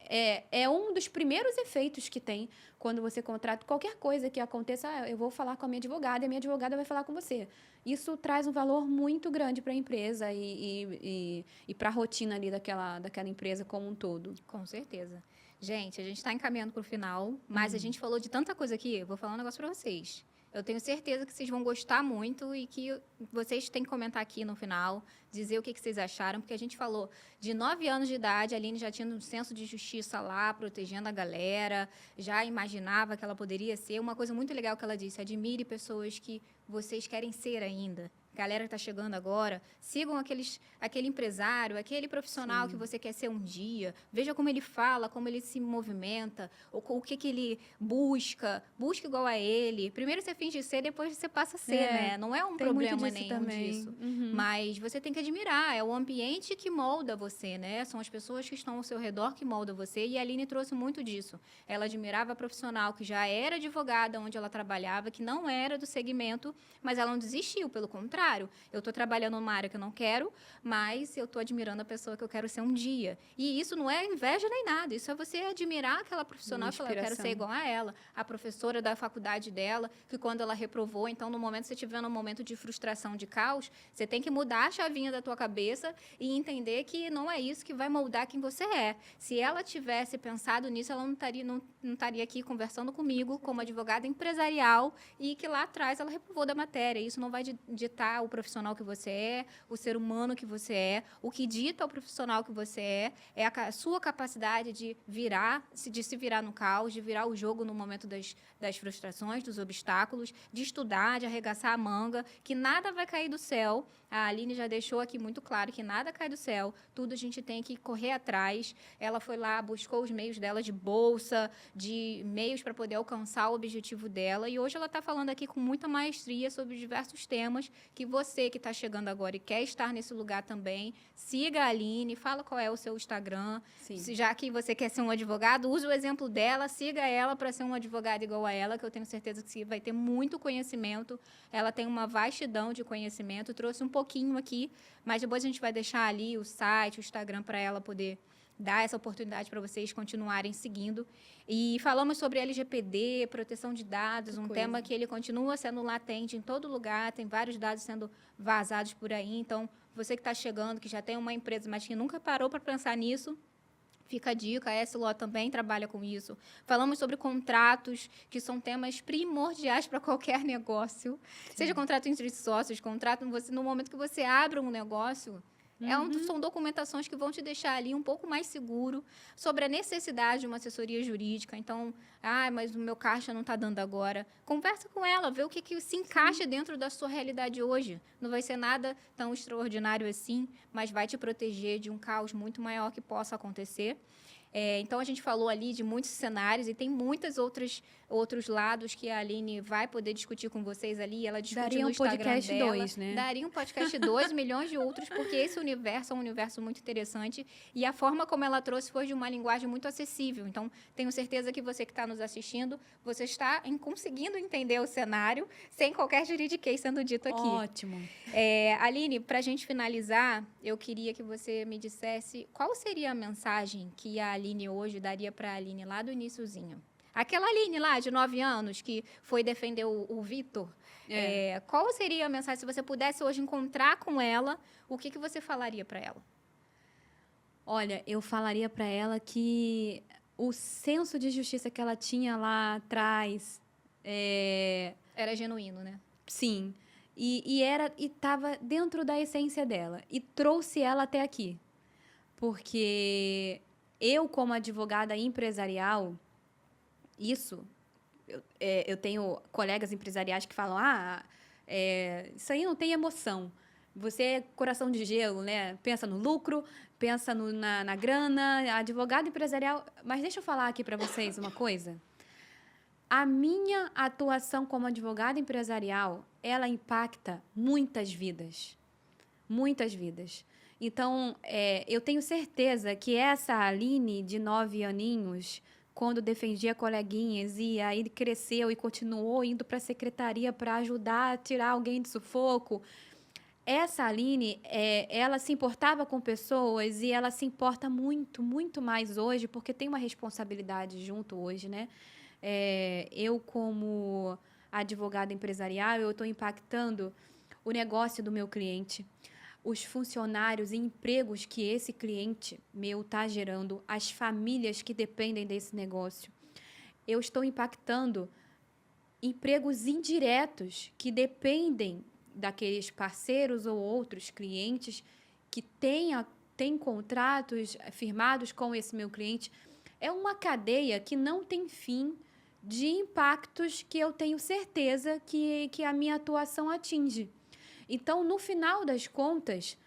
É um dos primeiros efeitos que tem quando você contrata qualquer coisa que aconteça. Eu vou falar com a minha advogada e a minha advogada vai falar com você. Isso traz um valor muito grande para a empresa e para a rotina ali daquela empresa como um todo. Com certeza. Gente, a gente está encaminhando para o final, mas a gente falou de tanta coisa aqui. Eu vou falar um negócio para vocês. Eu tenho certeza que vocês vão gostar muito e que vocês têm que comentar aqui no final, dizer o que vocês acharam, porque a gente falou de 9 anos de idade, a Aline já tinha um senso de justiça lá, protegendo a galera, já imaginava que ela poderia ser. Uma coisa muito legal que ela disse, admire pessoas que vocês querem ser ainda. galera que está chegando agora, sigam aquele empresário, aquele profissional que você quer ser um dia. Veja como ele fala, como ele se movimenta, o que ele busca. Busca igual a ele. Primeiro você finge ser, depois você passa a ser, né? Não é um tem muito problema disso nenhum também. disso. Mas você tem que admirar. É o ambiente que molda você, né? São as pessoas que estão ao seu redor que moldam você. E a Aline trouxe muito disso. Ela admirava a profissional que já era advogada onde ela trabalhava, que não era do segmento, mas ela não desistiu, pelo contrário. Eu estou trabalhando numa área que eu não quero, mas eu estou admirando a pessoa que eu quero ser um dia. E isso não é inveja nem nada, isso é você admirar aquela profissional e falar, eu quero ser igual a ela. A professora da faculdade dela, que quando ela reprovou, então no momento que você estiver num momento de frustração, de caos, você tem que mudar a chavinha da tua cabeça e entender que não é isso que vai moldar quem você é. Se ela tivesse pensado nisso, ela não estaria aqui conversando comigo como advogada empresarial e que lá atrás ela reprovou da matéria. Isso não vai ditar o profissional que você é, o ser humano que você é. O que dita o profissional que você é a sua capacidade de se virar no caos, de virar o jogo no momento das frustrações, dos obstáculos, de estudar, de arregaçar a manga, que nada vai cair do céu. A Aline já deixou aqui muito claro que nada cai do céu, tudo a gente tem que correr atrás. Ela foi lá, buscou os meios dela de bolsa, de meios para poder alcançar o objetivo dela. E hoje ela está falando aqui com muita maestria sobre diversos temas que você que está chegando agora e quer estar nesse lugar também, siga a Aline, fala qual é o seu Instagram. Já que você quer ser um advogado, use o exemplo dela, siga ela para ser um advogado igual a ela, que eu tenho certeza que você vai ter muito conhecimento. Ela tem uma vastidão de conhecimento, trouxe um pouquinho aqui, mas depois a gente vai deixar ali o site, o Instagram para ela poder dar essa oportunidade para vocês continuarem seguindo. E falamos sobre LGPD, proteção de dados, um tema que ele continua sendo latente em todo lugar, tem vários dados sendo vazados por aí. Então, você que está chegando, que já tem uma empresa, mas que nunca parou para pensar nisso, fica a dica, a SLO também trabalha com isso. Falamos sobre contratos, que são temas primordiais para qualquer negócio. Seja contrato entre sócios, contrato no momento que você abre um negócio. São documentações que vão te deixar ali um pouco mais seguro sobre a necessidade de uma assessoria jurídica. Então, mas o meu caixa não está dando agora. Conversa com ela, vê o que se encaixa dentro da sua realidade hoje. Não vai ser nada tão extraordinário assim, mas vai te proteger de um caos muito maior que possa acontecer. Então, a gente falou ali de muitos cenários e tem outros lados que a Aline vai poder discutir com vocês ali. Ela discute no Instagram dela. Daria um podcast 2, né? Daria um podcast 2, milhões de outros, porque esse universo é um universo muito interessante e a forma como ela trouxe foi de uma linguagem muito acessível. Então, tenho certeza que você que está nos assistindo, você está conseguindo entender o cenário sem qualquer juridiquês sendo dito aqui. Ótimo. Aline, para a gente finalizar, eu queria que você me dissesse qual seria a mensagem que a Aline hoje daria para a Aline lá do iniciozinho. Aquela Aline lá, de 9 anos, que foi defender o Vitor. Qual seria a mensagem, se você pudesse hoje encontrar com ela, o que você falaria para ela? Olha, eu falaria para ela que o senso de justiça que ela tinha lá atrás... Era genuíno, né? Sim. E estava dentro da essência dela. E trouxe ela até aqui. Porque eu, como advogada empresarial, eu tenho colegas empresariais que falam, isso aí não tem emoção. Você é coração de gelo, né? Pensa no lucro, pensa na grana, advogado empresarial... Mas deixa eu falar aqui para vocês uma coisa. A minha atuação como advogada empresarial, ela impacta muitas vidas. Muitas vidas. Então, eu tenho certeza que essa Aline, de 9 aninhos, quando defendia coleguinhas e aí cresceu e continuou indo para a secretaria para ajudar a tirar alguém de sufoco, essa Aline, ela se importava com pessoas e ela se importa muito, muito mais hoje, porque tem uma responsabilidade junto hoje, né? Eu, como advogada empresarial, eu estou impactando o negócio do meu cliente, os funcionários e empregos que esse cliente meu está gerando, as famílias que dependem desse negócio. Eu estou impactando empregos indiretos que dependem daqueles parceiros ou outros clientes que têm contratos firmados com esse meu cliente. É uma cadeia que não tem fim de impactos que eu tenho certeza que a minha atuação atinge. Então, no final das contas,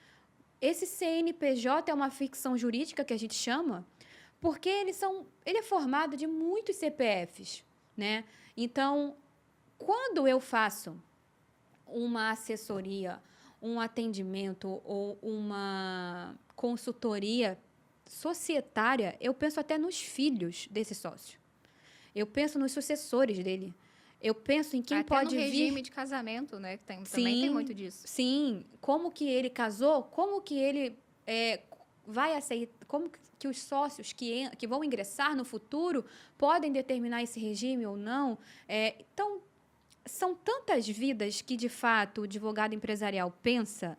esse CNPJ é uma ficção jurídica que a gente chama, porque ele é formado de muitos CPFs, né? Então, quando eu faço uma assessoria, um atendimento ou uma consultoria societária, eu penso até nos filhos desse sócio. Eu penso nos sucessores dele. Eu penso em quem Até pode no regime vir. de casamento, né? Que também Sim, tem muito disso. sim. Como que ele casou, como que ele vai aceitar, como que os sócios que vão ingressar no futuro podem determinar esse regime ou não. Então, são tantas vidas que, de fato, o advogado empresarial pensa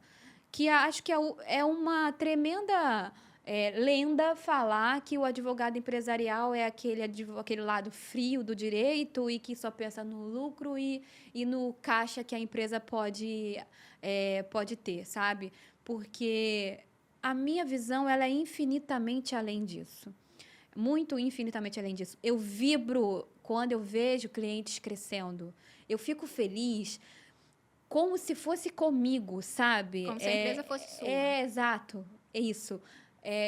que acho que é uma tremenda lenda falar que o advogado empresarial é aquele lado frio do direito e que só pensa no lucro e no caixa que a empresa pode ter, sabe? Porque a minha visão ela é infinitamente além disso. Muito infinitamente além disso. Eu vibro quando eu vejo clientes crescendo. Eu fico feliz como se fosse comigo, sabe? Como se a empresa fosse sua. Exato. É isso.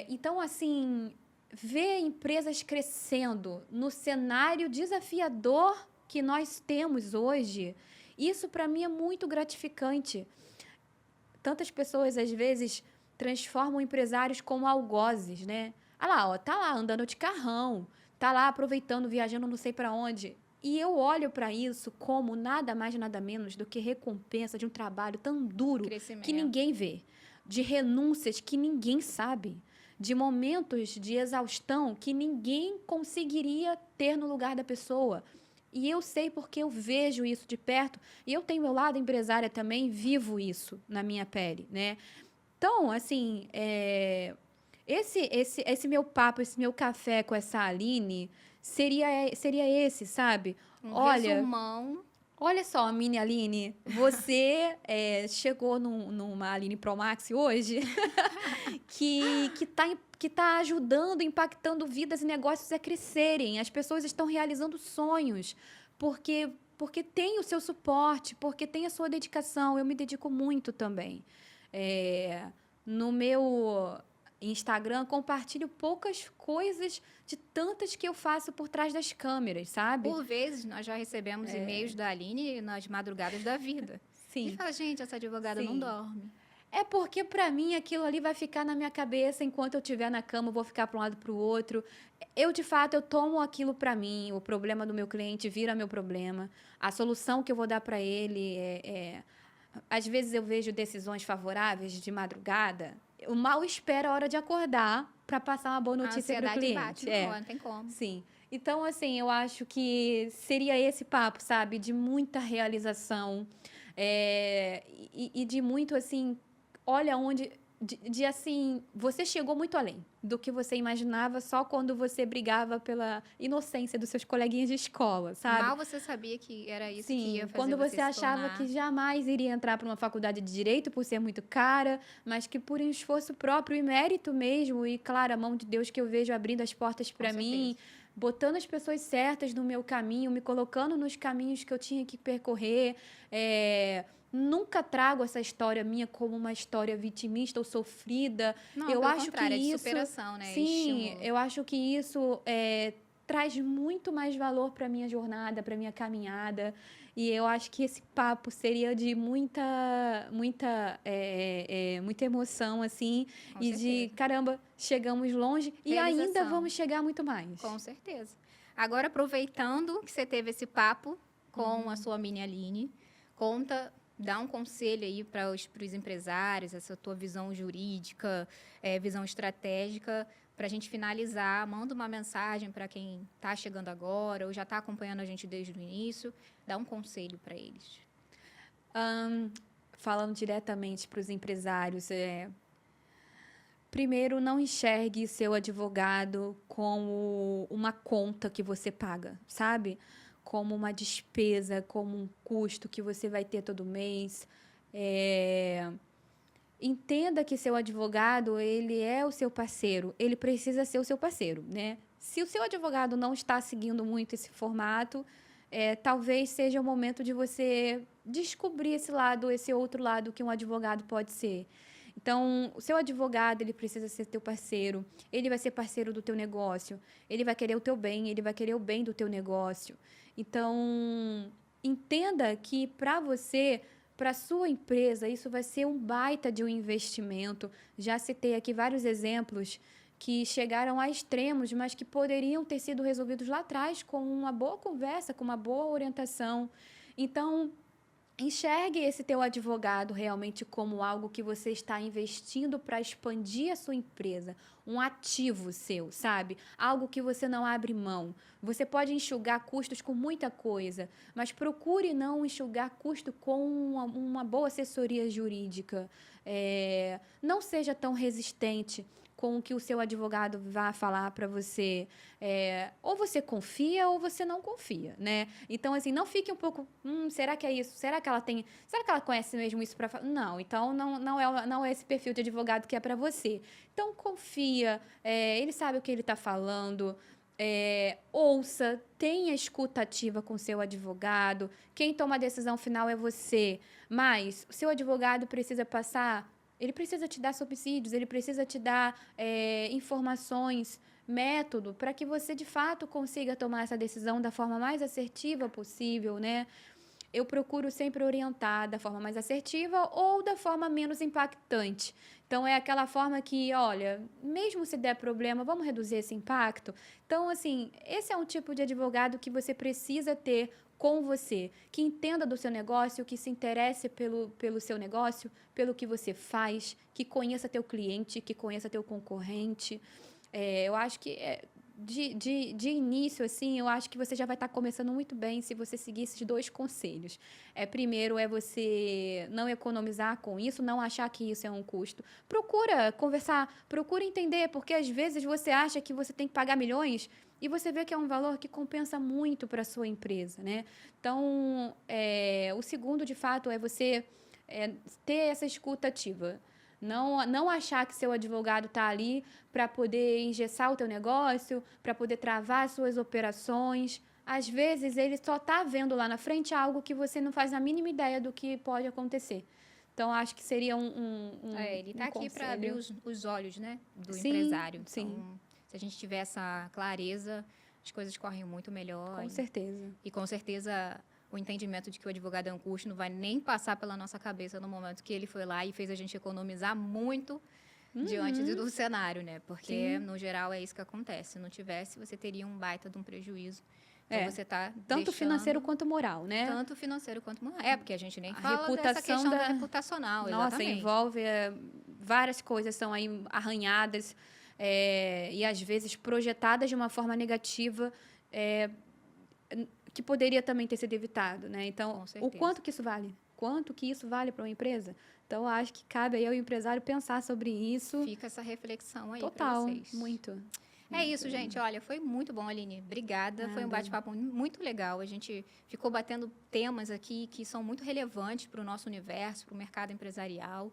Então, assim, ver empresas crescendo no cenário desafiador que nós temos hoje, isso para mim é muito gratificante. Tantas pessoas, às vezes, transformam empresários como algozes, né? Ah lá, ó, tá lá andando de carrão, tá lá aproveitando, viajando não sei para onde. E eu olho para isso como nada mais, nada menos do que recompensa de um trabalho tão duro que ninguém vê, de renúncias que ninguém sabe, de momentos de exaustão que ninguém conseguiria ter no lugar da pessoa. E eu sei porque eu vejo isso de perto e eu tenho meu lado empresária também, vivo isso na minha pele, né? Então, assim, esse meu papo, esse meu café com essa Aline seria esse, sabe? Resumão. Olha só, mini Aline, você chegou numa Aline Pro Max hoje que tá ajudando, impactando vidas e negócios a crescerem. As pessoas estão realizando sonhos porque tem o seu suporte, porque tem a sua dedicação. Eu me dedico muito também. No meu Instagram, compartilho poucas coisas de tantas que eu faço por trás das câmeras, sabe? Por vezes, nós já recebemos e-mails da Aline nas madrugadas da vida. Sim. E fala, gente, essa advogada não dorme. É porque, para mim, aquilo ali vai ficar na minha cabeça enquanto eu estiver na cama, eu vou ficar para um lado para o outro. De fato, eu tomo aquilo para mim. O problema do meu cliente vira meu problema. A solução que eu vou dar para ele Às vezes eu vejo decisões favoráveis de madrugada. Eu mal espero a hora de acordar para passar uma boa notícia para o cliente. Bate, não tem como. Sim. Então, assim, eu acho que seria esse papo, sabe? De muita realização e de muito, assim, olha onde... assim, você chegou muito além do que você imaginava só quando você brigava pela inocência dos seus coleguinhas de escola, sabe? Mal você sabia que era isso que ia fazer quando você achava tornar... que jamais iria entrar para uma faculdade de Direito por ser muito cara, mas que por um esforço próprio e mérito mesmo, e claro, a mão de Deus que eu vejo abrindo as portas para mim, botando as pessoas certas no meu caminho, me colocando nos caminhos que eu tinha que percorrer, nunca trago essa história minha como uma história vitimista ou sofrida. Não, eu pelo acho contrário, que é de isso, superação, né? Sim, eu acho que isso traz muito mais valor para minha jornada, para minha caminhada. E eu acho que esse papo seria de muita emoção, assim, Com e certeza. de caramba, chegamos longe e ainda vamos chegar muito mais. Com certeza. Agora, aproveitando que você teve esse papo com a sua mini Aline, dá um conselho aí para os empresários, essa tua visão jurídica, visão estratégica, para a gente finalizar. Manda uma mensagem para quem está chegando agora ou já está acompanhando a gente desde o início. Dá um conselho para eles. Falando diretamente para os empresários, primeiro, não enxergue seu advogado como uma conta que você paga, sabe? Como uma despesa, como um custo que você vai ter todo mês. Entenda que seu advogado, ele é o seu parceiro, ele precisa ser o seu parceiro, né? Se o seu advogado não está seguindo muito esse formato, talvez seja o momento de você descobrir esse outro lado que um advogado pode ser. Então, o seu advogado, ele precisa ser teu parceiro, ele vai ser parceiro do teu negócio, ele vai querer o teu bem, ele vai querer o bem do teu negócio. Então, entenda que para você, para sua empresa, isso vai ser um baita de um investimento. Já citei aqui vários exemplos que chegaram a extremos, mas que poderiam ter sido resolvidos lá atrás com uma boa conversa, com uma boa orientação. Então, enxergue esse teu advogado realmente como algo que você está investindo para expandir a sua empresa, um ativo seu, sabe? Algo que você não abre mão. Você pode enxugar custos com muita coisa, mas procure não enxugar custo com uma boa assessoria jurídica. Não seja tão resistente com o que o seu advogado vai falar para você. Ou você confia ou você não confia, né? Então, assim, não fique um pouco, será que é isso? Será que ela conhece mesmo isso para falar? Não, então não é esse perfil de advogado que é para você. Então, confia, ele sabe o que ele está falando, ouça, tenha escuta ativa com seu advogado. Quem toma a decisão final é você, mas o seu advogado precisa passar. Ele precisa te dar subsídios, ele precisa te dar informações, método, para que você, de fato, consiga tomar essa decisão da forma mais assertiva possível, né? Eu procuro sempre orientar da forma mais assertiva ou da forma menos impactante. Então, é aquela forma que, olha, mesmo se der problema, vamos reduzir esse impacto? Então, assim, esse é um tipo de advogado que você precisa ter com você, que entenda do seu negócio, que se interesse pelo seu negócio, pelo que você faz, que conheça teu cliente, que conheça teu concorrente. Eu acho que de início, assim, eu acho que você já vai estar começando muito bem se você seguir esses 2 conselhos. Primeiro é você não economizar com isso, não achar que isso é um custo. Procura conversar, procura entender, porque às vezes você acha que você tem que pagar milhões e você vê que é um valor que compensa muito para a sua empresa, né? Então, o segundo, de fato, é você ter essa escuta ativa. Não achar que seu advogado está ali para poder engessar o teu negócio, para poder travar as suas operações. Às vezes, ele só está vendo lá na frente algo que você não faz a mínima ideia do que pode acontecer. Então, acho que seria ele está aqui para abrir os olhos, né, do Sim, empresário. Então, sim. se a gente tiver essa clareza, as coisas correm muito melhor. Com certeza. E com certeza o entendimento de que o advogado é um custo não vai nem passar pela nossa cabeça no momento que ele foi lá e fez a gente economizar muito diante do cenário, né? Porque, Sim. no geral, é isso que acontece. Se não tivesse, você teria um baita de um prejuízo. Então, você está tanto financeiro quanto moral, né? Tanto financeiro quanto moral. Porque a gente nem A fala dessa reputação questão da reputacional, Nossa, exatamente. envolve várias coisas, são aí arranhadas e, às vezes, projetadas de uma forma negativa que poderia também ter sido evitado, né? Então, o quanto que isso vale? Quanto que isso vale para uma empresa? Então, acho que cabe aí ao empresário pensar sobre isso. Fica essa reflexão aí para vocês. Muito. É isso, gente. Olha, foi muito bom, Aline. Obrigada. Foi um bate-papo muito legal. A gente ficou batendo temas aqui que são muito relevantes para o nosso universo, para o mercado empresarial.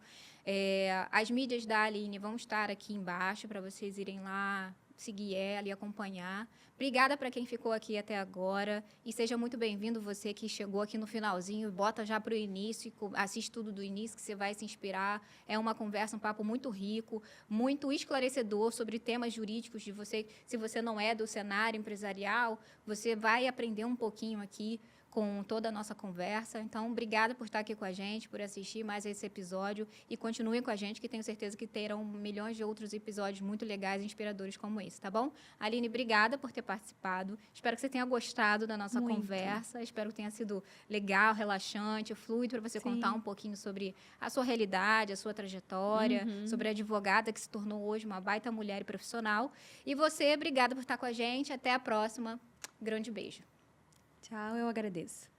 As mídias da Aline vão estar aqui embaixo para vocês irem lá seguir ela e acompanhar. Obrigada para quem ficou aqui até agora e seja muito bem-vindo você que chegou aqui no finalzinho, bota já para o início, assiste tudo do início que você vai se inspirar. É uma conversa, um papo muito rico, muito esclarecedor sobre temas jurídicos de você. Se você não é do cenário empresarial, você vai aprender um pouquinho aqui com toda a nossa conversa. Então, obrigada por estar aqui com a gente, por assistir mais esse episódio e continuem com a gente, que tenho certeza que terão milhões de outros episódios muito legais e inspiradores como esse, tá bom? Aline, obrigada por ter participado. Espero que você tenha gostado da nossa conversa. Espero que tenha sido legal, relaxante, fluido para você contar um pouquinho sobre a sua realidade, a sua trajetória, sobre a advogada que se tornou hoje uma baita mulher e profissional. E você, obrigada por estar com a gente. Até a próxima. Grande beijo. Tchau, eu agradeço.